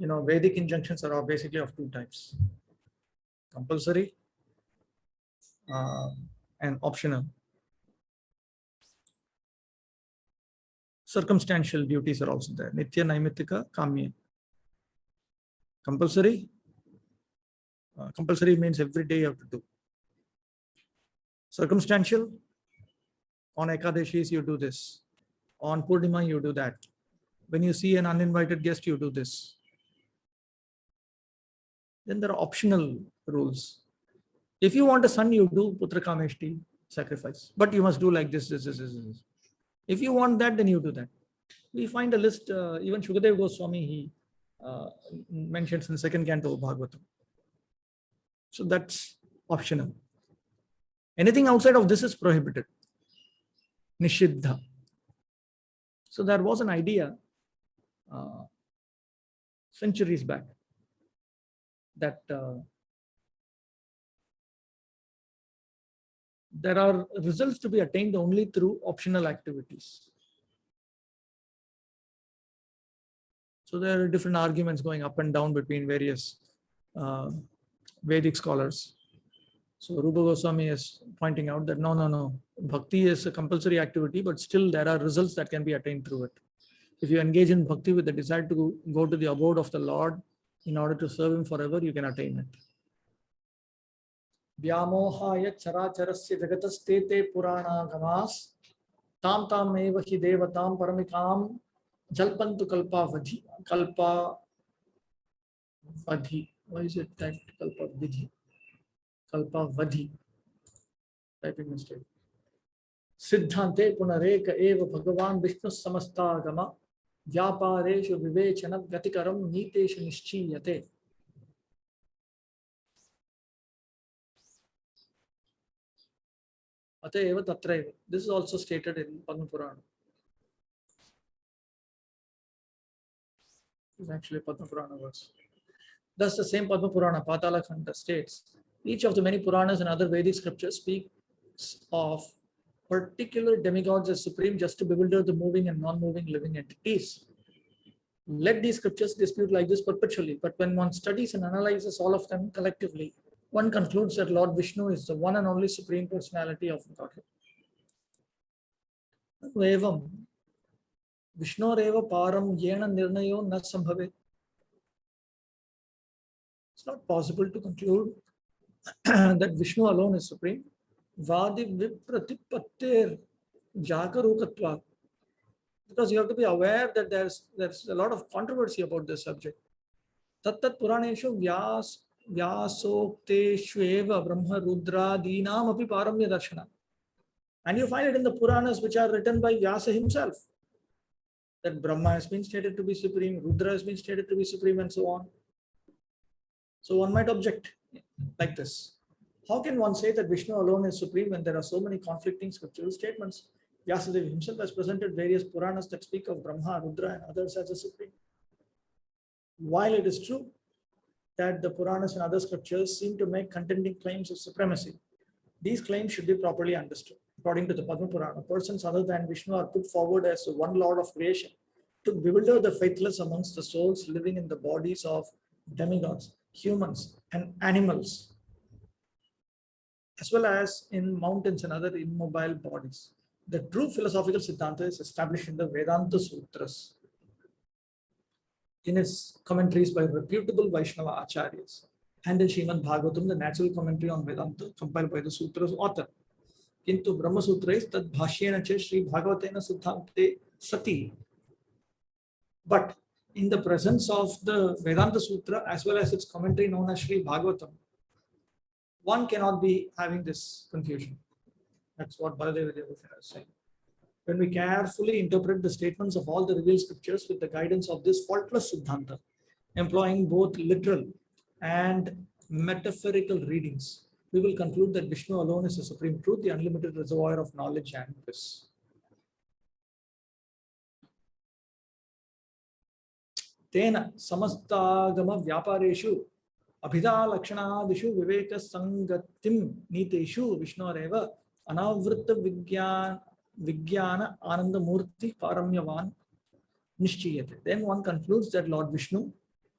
Vedic injunctions are basically of two types: compulsory and optional. Circumstantial duties are also there. Nitya, Naimittika, Kamya. Compulsory. Compulsory means every day you have to do. Circumstantial, on Ekadashis you do this. On Purnima you do that. When you see an uninvited guest, you do this. Then there are optional rules. If you want a son, you do Putra Kameshti sacrifice. But you must do like this. If you want that, then you do that. We find a list, even Shukadev Goswami, he mentions in the second canto of Bhagavatam. So that's optional. Anything outside of this is prohibited. Nishiddha. So there was an idea centuries back that there are results to be attained only through optional activities. So there are different arguments going up and down between various Vedic scholars. So Rupa Goswami is pointing out that no. Bhakti is a compulsory activity, but still there are results that can be attained through it. If you engage in bhakti with the desire to go to the abode of the Lord in order to serve him forever, you can attain it. Vyamohaya characharasya jagatastete purana gamas tam tam eva hi devatam paramikam jalpantu kalpavadhi. Kalpavadhi. Why is it that kalpavadhi? Kalpavadhi. Typing mistake. Siddhante punareka eva bhagavan vishnu samastagama vyapareshu vivechana gatikaram niteshu nischiyate. Ateva tatraiva. This is also stated in Padma Purana. It's actually Padma Purana verse. Thus, the same Padma Purana, Patala Khanda, states each of the many Puranas and other Vedic scriptures speaks of particular demigods as supreme just to bewilder the moving and non-moving living entities. Let these scriptures dispute like this perpetually, but when one studies and analyzes all of them collectively, one concludes that Lord Vishnu is the one and only supreme personality of Godhead. Evam Vishnoreva param yena nirnayo na sambhave. It's not possible to conclude that Vishnu alone is supreme. Vadi vipratipatter jagarukatva. Because you have to be aware that there's a lot of controversy about this subject. Tattat Puraneshu Vyasokteshu eva Brahma Rudra Dinam api Paramya Darshana. And you find it in the Puranas which are written by Vyasa himself. That Brahma has been stated to be supreme, Rudra has been stated to be supreme, and so on. So one might object like this. How can one say that Vishnu alone is supreme when there are so many conflicting scriptural statements? Vyasadeva himself has presented various Puranas that speak of Brahma, Rudra, and others as a supreme. While it is true that the Puranas and other scriptures seem to make contending claims of supremacy, these claims should be properly understood. According to the Padma Purana, persons other than Vishnu are put forward as the one Lord of creation to bewilder the faithless amongst the souls living in the bodies of demigods, humans, and animals, as well as in mountains and other immobile bodies. The true philosophical Siddhanta is established in the Vedanta Sutras, in its commentaries by reputable Vaishnava Acharyas, and in Srimad Bhagavatam, the natural commentary on Vedanta compiled by the Sutra's author. Kintu Brahma Sutra is tad bhashyena che Sri Bhagavatena Siddhante Sati. But in the presence of the Vedanta Sutra as well as its commentary known as Sri Bhagavatam, one cannot be having this confusion. That's what Baladeva Devasena is saying. When we carefully interpret the statements of all the revealed scriptures with the guidance of this faultless Siddhanta, employing both literal and metaphorical readings, we will conclude that Vishnu alone is the supreme truth, the unlimited reservoir of knowledge and bliss. Tena samastagama vyapareshu abhida lakshanadishu viveka sangatim niteshu Vishnoreva anavritta Vijnana Ananda Murti Paramyavan Nishchiyate. Then one concludes that Lord Vishnu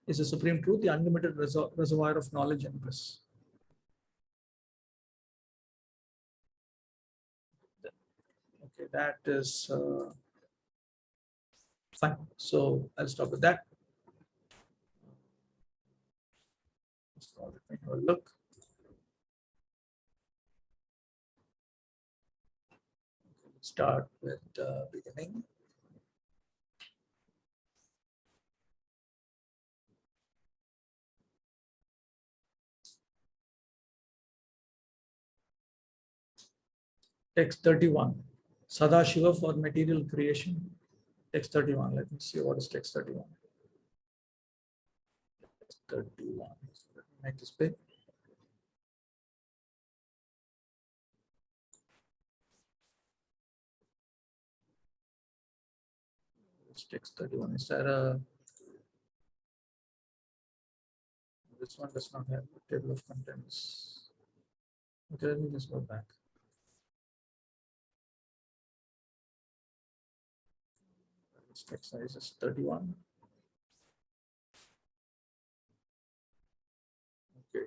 is the supreme truth, the unlimited reservoir of knowledge and bliss. Okay, that is fine. So I'll stop with that. So let me have a look. Start with the beginning. Text 31. Sadashiva for material creation. Text 31. Let me see what is text 31. Text 31. Let me make this big. Text 31. Is there a... This one does not have a table of contents. Okay, let me just go back. This text size is 31. Okay.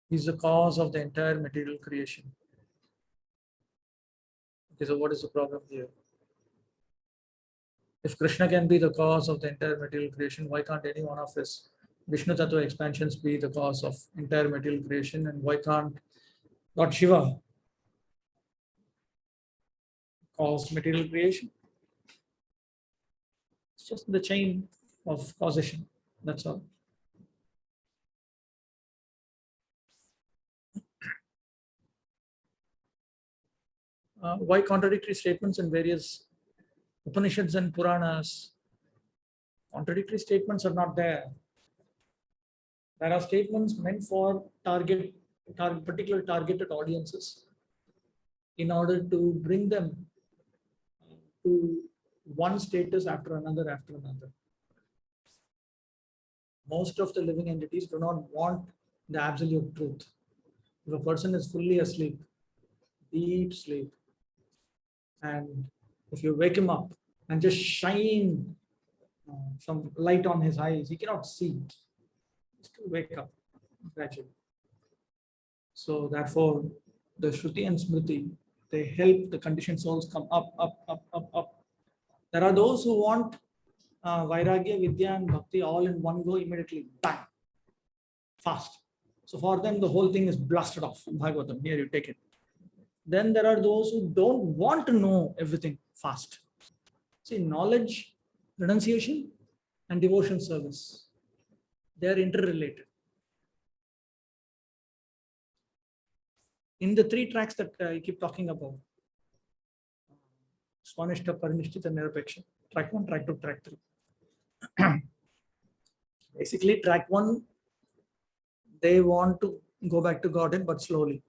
He's the cause of the entire material creation. Okay, so what is the problem here? If Krishna can be the cause of the entire material creation, why can't any one of his Vishnu Tattva expansions be the cause of entire material creation? And why can't Lord Shiva cause material creation? It's just the chain of causation. That's all. Why contradictory statements in various Upanishads and Puranas? Contradictory statements are not there. There are statements meant for particular targeted audiences in order to bring them to one status after another. Most of the living entities do not want the absolute truth. If a person is fully asleep, deep sleep, and if you wake him up and just shine some light on his eyes, he cannot see. Just to wake up gradually. So therefore, the Shruti and Smriti, they help the conditioned souls come up. There are those who want Vairagya, Vidya and Bhakti all in one go immediately, bang, fast. So for them, the whole thing is blasted off in Bhagavatam. Here you take it. Then there are those who don't want to know everything fast. See, knowledge, renunciation, and devotion service, they are interrelated. In the three tracks that I keep talking about, Swanishta, Parinishthita, Nirapeksha, track 1, track 2, track 3. Basically, track 1, they want to go back to Godhead, but slowly.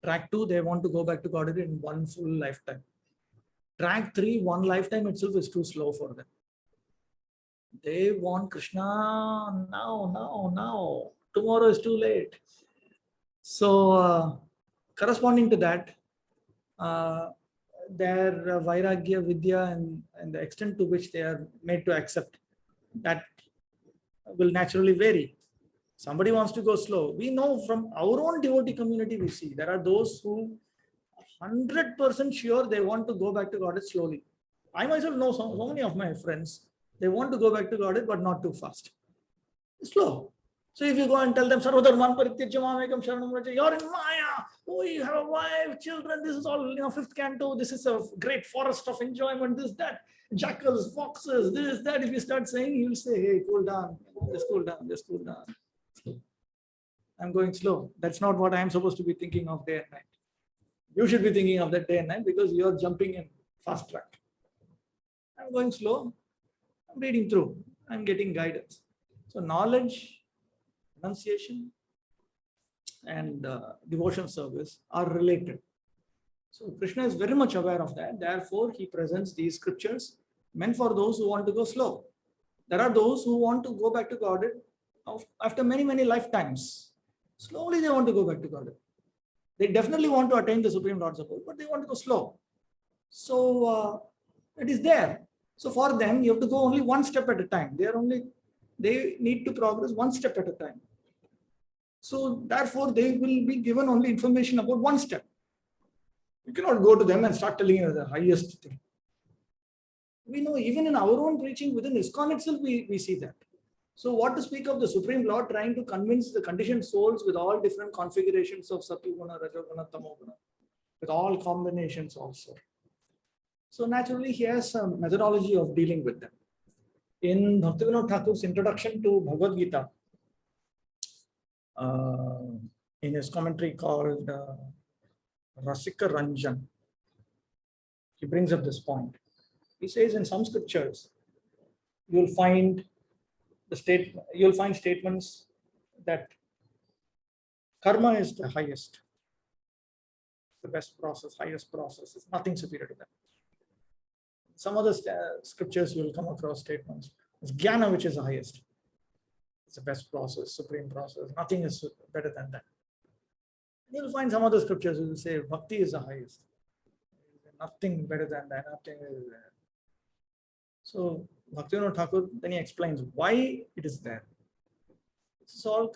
Track 2, they want to go back to Godhead in one full lifetime. Track 3, one lifetime itself is too slow for them. They want Krishna now. Tomorrow is too late. So corresponding to that, their Vairagya, Vidya, and the extent to which they are made to accept, that will naturally vary. Somebody wants to go slow. We know from our own devotee community, we see there are those who 100% sure they want to go back to Godhead slowly. I myself know so many of my friends, they want to go back to Godhead, but not too fast. Slow. So if you go and tell them, Sarvadharman Parityajya Mamekam Sharanam Vraja, you're in Maya. Oh, you have a wife, children. This is all, fifth canto. This is a great forest of enjoyment. This, that, jackals, foxes, this, that. If you start saying, you'll say, hey, cool down. Just cool down. Just cool down. I'm going slow. That's not what I'm supposed to be thinking of day and night. You should be thinking of that day and night because you're jumping in fast track. I'm going slow. I'm reading through. I'm getting guidance. So knowledge, renunciation, and devotion service are related. So Krishna is very much aware of that. Therefore, he presents these scriptures meant for those who want to go slow. There are those who want to go back to Godhead after many, many lifetimes. Slowly they want to go back to Godhead. They definitely want to attain the Supreme Lord's abode, but they want to go slow. So it is there. So for them, you have to go only one step at a time. They need to progress one step at a time. So therefore, they will be given only information about one step. You cannot go to them and start telling you the highest thing. We know even in our own preaching within ISKCON itself, we see that. So what to speak of the Supreme Lord trying to convince the conditioned souls with all different configurations of Satyaguna, Rajoguna, Tamoguna, with all combinations also. So naturally, he has a methodology of dealing with them. In Bhaktivinoda Thakur's introduction to Bhagavad Gita, in his commentary called Rasika Ranjan, he brings up this point. He says in some scriptures, you'll find statements that karma is the highest, the best process, highest process. There's nothing superior to that. Some other scriptures you will come across statements. It's jnana which is the highest. It's the best process, supreme process. Nothing is better than that. You'll find some other scriptures who will say bhakti is the highest. Nothing better than that. Nothing is there. So Bhaktivinoda Thakur, then he explains why it is there. It's all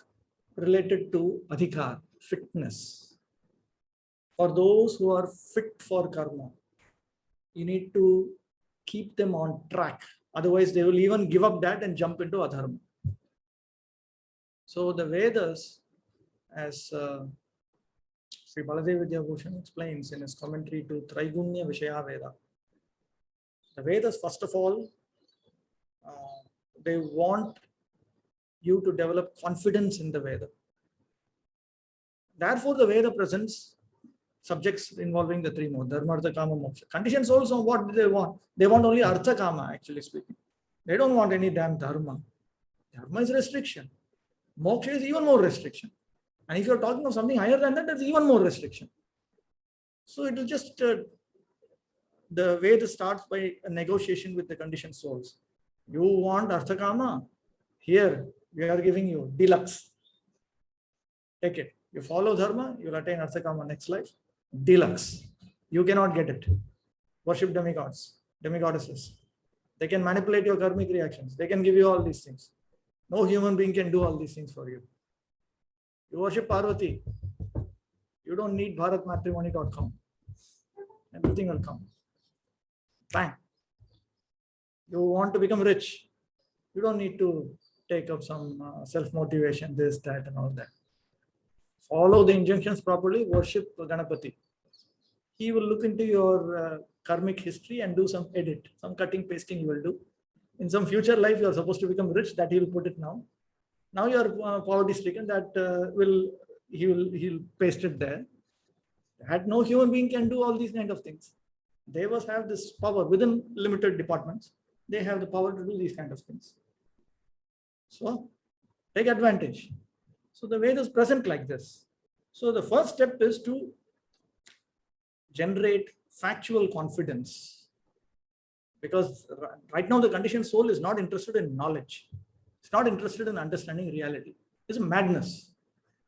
related to adhikar, fitness. For those who are fit for karma, you need to keep them on track. Otherwise, they will even give up that and jump into adharma. So the Vedas, as Sri Baladev Vidyabhushan explains in his commentary to Traigunya Vishaya Veda, the Vedas, first of all, they want you to develop confidence in the Veda. Therefore, the Veda presents subjects involving the three modes, dharma, artha, kama, moksha. Conditions also, what do they want? They want only artha, kama, actually speaking. They don't want any damn dharma. Dharma is restriction. Moksha is even more restriction. And if you're talking of something higher than that, that's even more restriction. So it will just, the Veda starts by a negotiation with the conditioned souls. You want artha, kama? Here, we are giving you deluxe. Take it. You follow dharma, you'll attain artha, kama next life. Deluxe. You cannot get it. Worship demigods, demigoddesses. They can manipulate your karmic reactions. They can give you all these things. No human being can do all these things for you. You worship Parvati. You don't need bharatmatrimony.com. Everything will come. Bang. You want to become rich. You don't need to take up some self-motivation, this, that, and all that. Follow the injunctions properly, worship Ganapati. He will look into your karmic history and do some edit, some cutting, pasting you will do. In some future life, you are supposed to become rich, that he will put it now. Now you are poverty stricken, that he'll paste it there. That no human being can do all these kind of things. They must have this power within limited departments. They have the power to do these kind of things. So take advantage. So the Vedas present like this. So the first step is to generate factual confidence, because right now the conditioned soul is not interested in knowledge. It's not interested in understanding reality. It's a madness.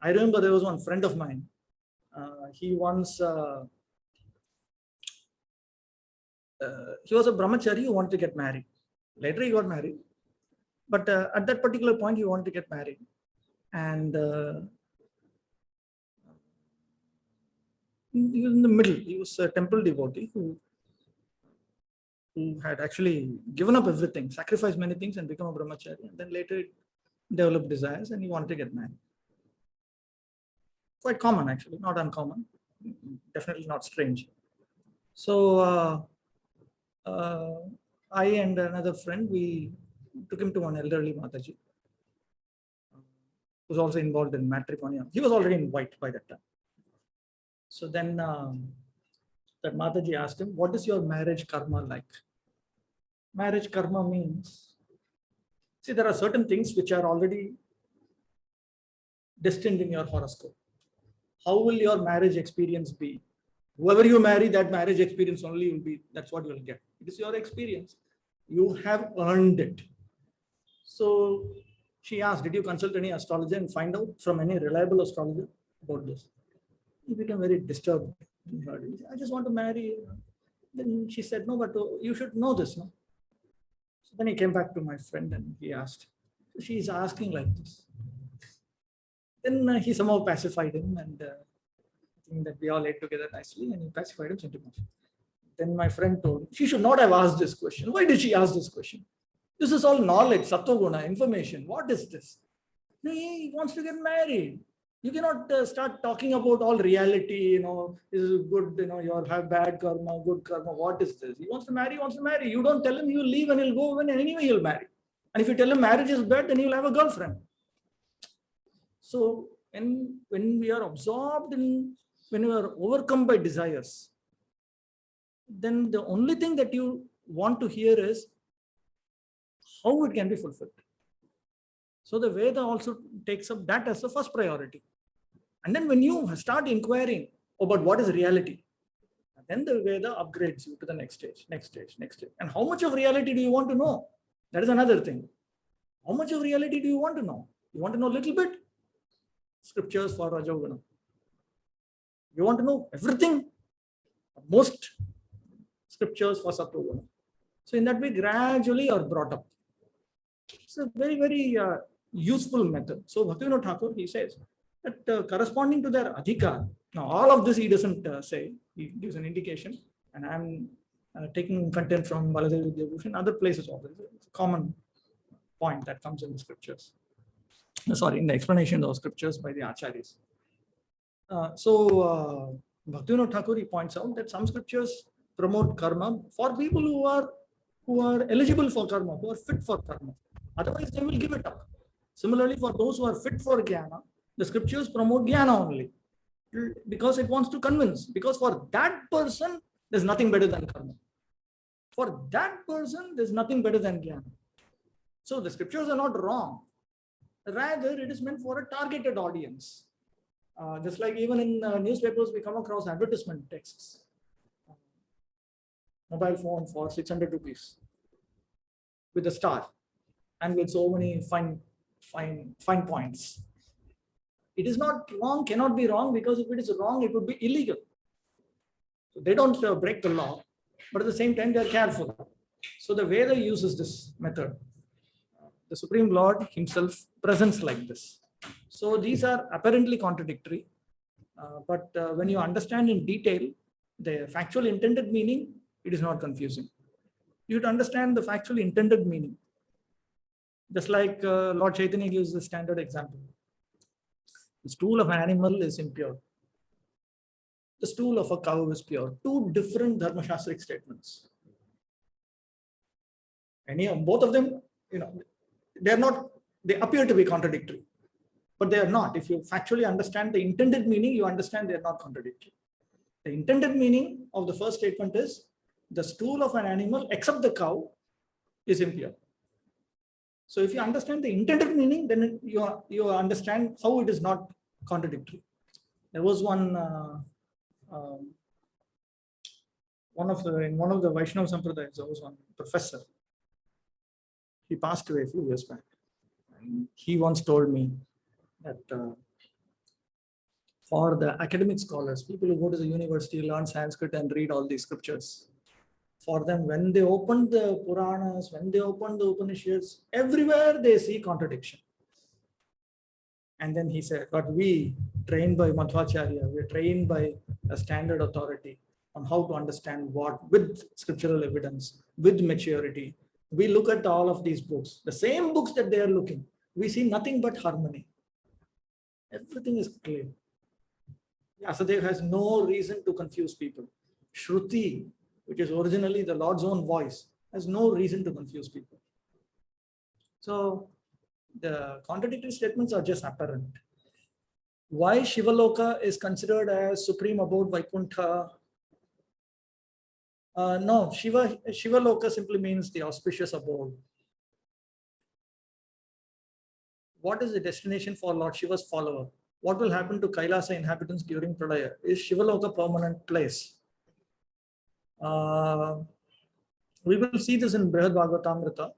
I remember there was one friend of mine. He once he was a brahmachari who wanted to get married. Later he got married, but at that particular point he wanted to get married, and he was in the middle. He was a temple devotee who had actually given up everything, sacrificed many things, and become a brahmachari, and then later developed desires, and he wanted to get married. Quite common, actually, not uncommon, definitely not strange. So I and another friend, we took him to one elderly Mataji, who was also involved in matrimony. He was already in white by that time. So then that Mataji asked him, what is your marriage karma like? Marriage karma means, see, there are certain things which are already destined in your horoscope. How will your marriage experience be? Whoever you marry, that marriage experience only will be, that's what you will get. It is your experience. You have earned it. So she asked, did you consult any astrologer and find out from any reliable astrologer about this? He became very disturbed. I just want to marry. Then she said, no, but you should know this, no? So then he came back to my friend and he asked. So she is asking like this. Then he somehow pacified him, and I think that we all ate together nicely, and he pacified him, sent him off. Then my friend told, she should not have asked this question. Why did she ask this question? This is all knowledge, sattva-guna, information. What is this? He wants to get married. You cannot start talking about all reality, this is good, you'll have bad karma, good karma. What is this? He wants to marry, You don't tell him he will leave and he'll go, and anyway he'll marry. And if you tell him marriage is bad, then he'll have a girlfriend. So when we are absorbed in, when we are overcome by desires, then the only thing that you want to hear is how it can be fulfilled. So the Veda also takes up that as the first priority. And then when you start inquiring about what is reality, then the Veda upgrades you to the next stage. And how much of reality do you want to know? That is another thing. How much of reality do you want to know? You want to know a little bit? Scriptures for Rajoguna. You want to know everything? Most scriptures for Sattva-guna. So in that way, gradually are brought up. It's a very, very useful method. So Bhaktivinoda Thakur, he says that corresponding to their adhikar, now all of this he doesn't say, he gives an indication, and I'm taking content from Baladev Vidyabhushan, other places also. It's a common point that comes in the scriptures. Sorry, in the explanation of scriptures by the Acharyas. Bhaktivinoda Thakur, he points out that some scriptures promote karma for people who are eligible for karma, who are fit for karma. Otherwise, they will give it up. Similarly, for those who are fit for jnana, the scriptures promote jnana only, because it wants to convince. Because for that person, there's nothing better than karma. For that person, there's nothing better than jnana. So the scriptures are not wrong. Rather, it is meant for a targeted audience. Just like even in newspapers, we come across advertisement texts. Mobile phone for 600 rupees with a star and with so many fine points. It is not wrong, cannot be wrong, because if it is wrong, it would be illegal. So they don't break the law, but at the same time, they are careful. So the Veda uses this method. The Supreme Lord himself presents like this. So these are apparently contradictory, but when you understand in detail the factual intended meaning, it is not confusing. You have to understand the factual intended meaning. Just like Lord Chaitanya gives the standard example. The stool of an animal is impure. The stool of a cow is pure. Two different Dharmashastric statements. Both of them, they appear to be contradictory, but they are not. If you factually understand the intended meaning, you understand they are not contradictory. The intended meaning of the first statement is the stool of an animal, except the cow, is impure. So if you understand the intended meaning, then you understand how it is not contradictory. There was one in one of the Vaishnava Sampradayas, there was one professor. He passed away a few years back. And he once told me that for the academic scholars, people who go to the university, learn Sanskrit and read all these scriptures, for them, when they open the Puranas, when they open the Upanishads, everywhere they see contradiction. And then he said, but we, trained by Madhvacharya, we're trained by a standard authority on how to understand what, with scriptural evidence, with maturity. We look at all of these books, the same books that they are looking. We see nothing but harmony. Everything is clear. Vyasadeva has no reason to confuse people. Shruti, which is originally the Lord's own voice, has no reason to confuse people. So the contradictory statements are just apparent. Why Shivaloka is considered as supreme abode Vaikuntha? No, Shivaloka simply means the auspicious abode. What is the destination for Lord Shiva's follower? What will happen to Kailasa inhabitants during Pralaya? Is Shivaloka a permanent place? We will see this in Brihad Bhagavatamrita.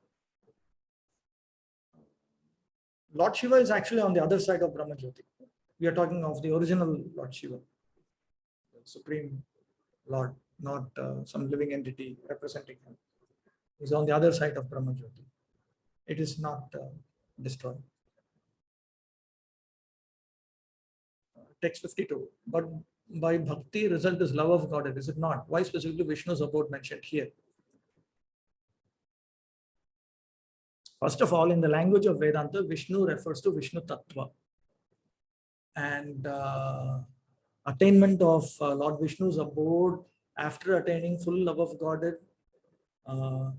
Lord Shiva is actually on the other side of Brahmajyoti. We are talking of the original Lord Shiva, the Supreme Lord, not some living entity representing him. He's on the other side of Brahmajyoti. It is not destroyed. Text 52. But by bhakti, result is love of God. Is it not? Why specifically Vishnu's abode mentioned here? First of all, in the language of Vedanta, Vishnu refers to Vishnu Tattva. And attainment of Lord Vishnu's abode after attaining full love of Godhead, that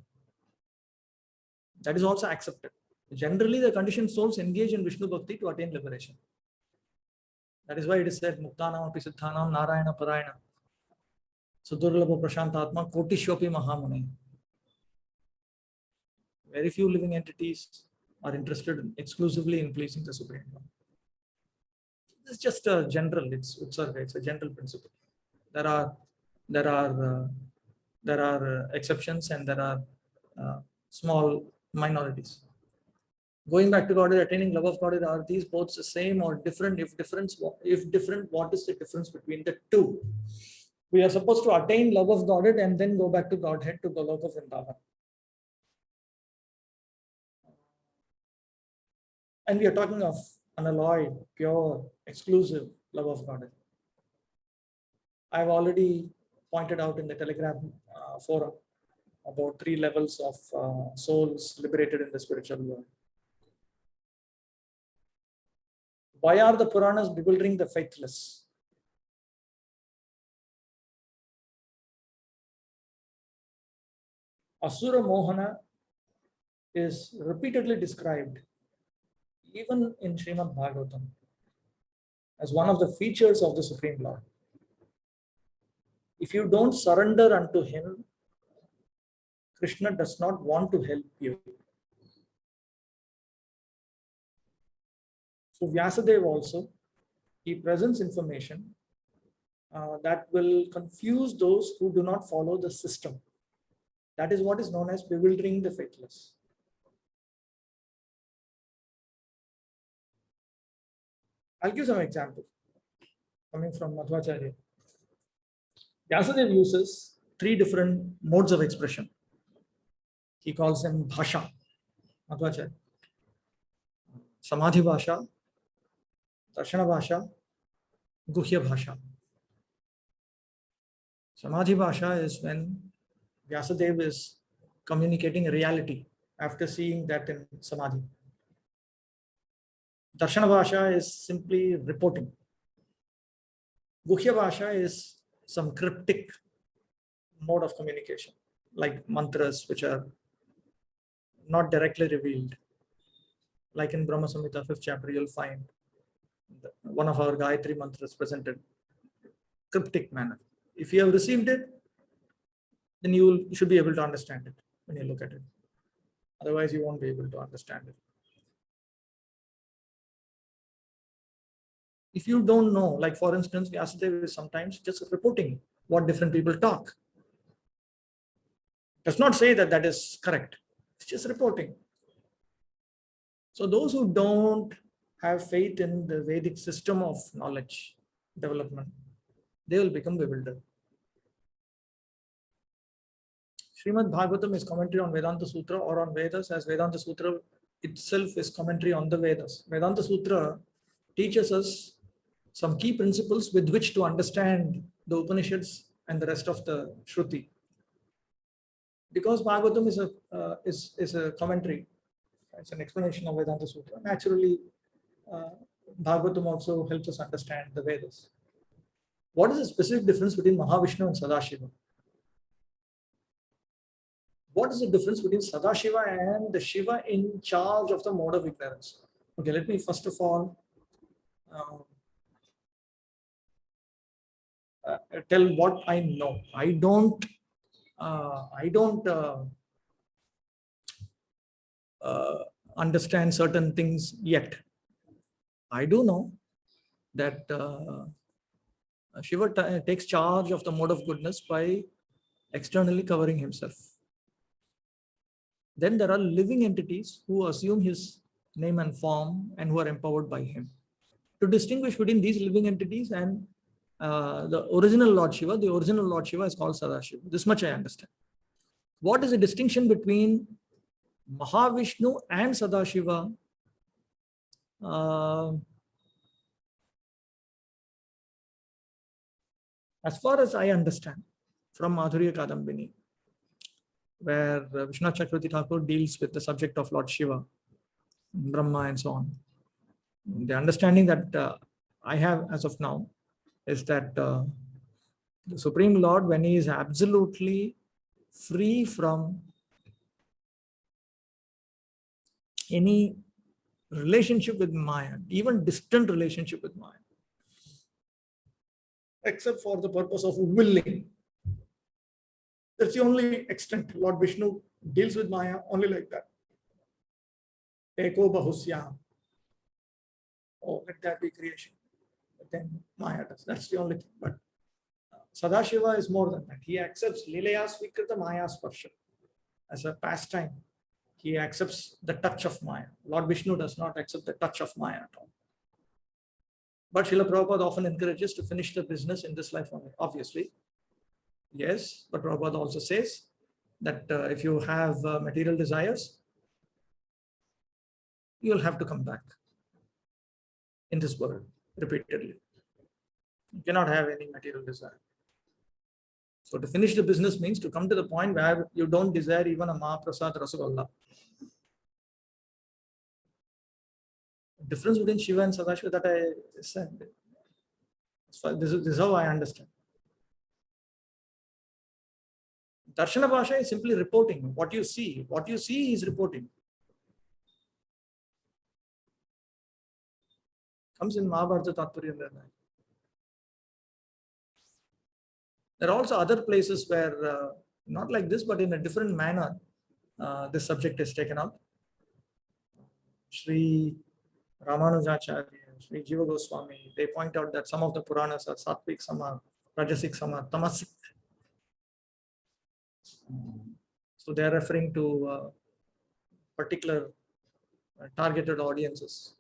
is also accepted. Generally, the conditioned souls engage in Vishnu Bhakti to attain liberation. That is why it is said, Muktanam api siddhanam Narayana Parayana Sudurlabha Prashantatma Kotishwapi Mahamuni. Very few living entities are interested exclusively in pleasing the Supreme Lord. It's just a general, it's a general principle. There are exceptions and there are small minorities. Going back to Godhead, attaining love of Godhead, are these both the same or different? If different, what is the difference between the two? We are supposed to attain love of Godhead and then go back to Godhead to Goloka Vrindavan. And we are talking of unalloyed, pure, exclusive love of Godhead. I've already pointed out in the Telegram forum about 3 levels of souls liberated in the spiritual world. Why are the Puranas bewildering the faithless? Asura Mohana is repeatedly described even in Srimad Bhagavatam as one of the features of the Supreme Lord. If you don't surrender unto him, Krishna does not want to help you. So Vyasadeva also, he presents information that will confuse those who do not follow the system. That is what is known as bewildering the faithless. I'll give some examples coming from Madhvacharya. Vyasadeva uses 3 different modes of expression. He calls them bhasha, Madhvacharya. Samadhi bhasha, darshana bhasha, guhya bhasha. Samadhi bhasha is when Vyasadeva is communicating reality after seeing that in Samadhi. Darshana bhasha is simply reporting. Guhya bhasha is some cryptic mode of communication, like mantras which are not directly revealed. Like in Brahma Samhita 5th chapter, you'll find one of our Gayatri mantras presented cryptic manner. If you have received it, then you should be able to understand it when you look at it. Otherwise, you won't be able to understand it. If you don't know, like for instance, Vyasdev is sometimes just reporting what different people talk. Does not say that that is correct. It's just reporting. So those who don't have faith in the Vedic system of knowledge development, they will become bewildered. Srimad Bhagavatam is commentary on Vedanta Sutra or on Vedas, as Vedanta Sutra itself is commentary on the Vedas. Vedanta Sutra teaches us some key principles with which to understand the Upanishads and the rest of the Shruti. Because Bhagavatam is a commentary, it's an explanation of Vedanta Sutra. Naturally, Bhagavatam also helps us understand the Vedas. What is the specific difference between Mahavishnu and Sadashiva? What is the difference between Sadashiva and the Shiva in charge of the mode of ignorance? Okay, let me first of all tell what I know. I don't understand certain things yet. I do know that Shiva takes charge of the mode of goodness by externally covering himself. Then there are living entities who assume his name and form and who are empowered by him. To distinguish between these living entities and the original Lord Shiva is called Sadashiva. This much I understand. What is the distinction between Mahavishnu and Sadashiva? As far as I understand from Madhurya Kadambini, where Vishwanath Chakravarti Thakur deals with the subject of Lord Shiva, Brahma and so on. The understanding that I have as of now is that the Supreme Lord, when he is absolutely free from any relationship with Maya, even distant relationship with Maya, except for the purpose of willing. That's the only extent Lord Vishnu deals with Maya, only like that. Eko bahusyam. Oh, let that be creation. But then Maya does. That's the only thing. But Sadashiva is more than that. He accepts Lilaya Svikrita Maya Sparsha as a pastime. He accepts the touch of Maya. Lord Vishnu does not accept the touch of Maya at all. But Srila Prabhupada often encourages to finish the business in this life only, obviously. Yes, but Prabhupada also says that if you have material desires, you will have to come back in this world repeatedly. You cannot have any material desire. So to finish the business means to come to the point where you don't desire even a Mahaprasad Rasagolla. Difference between Shiva and Sadashiva that I said. So this is how I understand. Darshana Bhasha is simply reporting what you see. What you see is reporting. Comes in Mahabharata Tatparya Nirnaya. There are also other places where, not like this, but in a different manner, this subject is taken up. Sri Ramanujacharya, Sri Jiva Goswami, they point out that some of the Puranas are Sattvic, some are Rajasic, some are Tamasic. So they are referring to particular targeted audiences.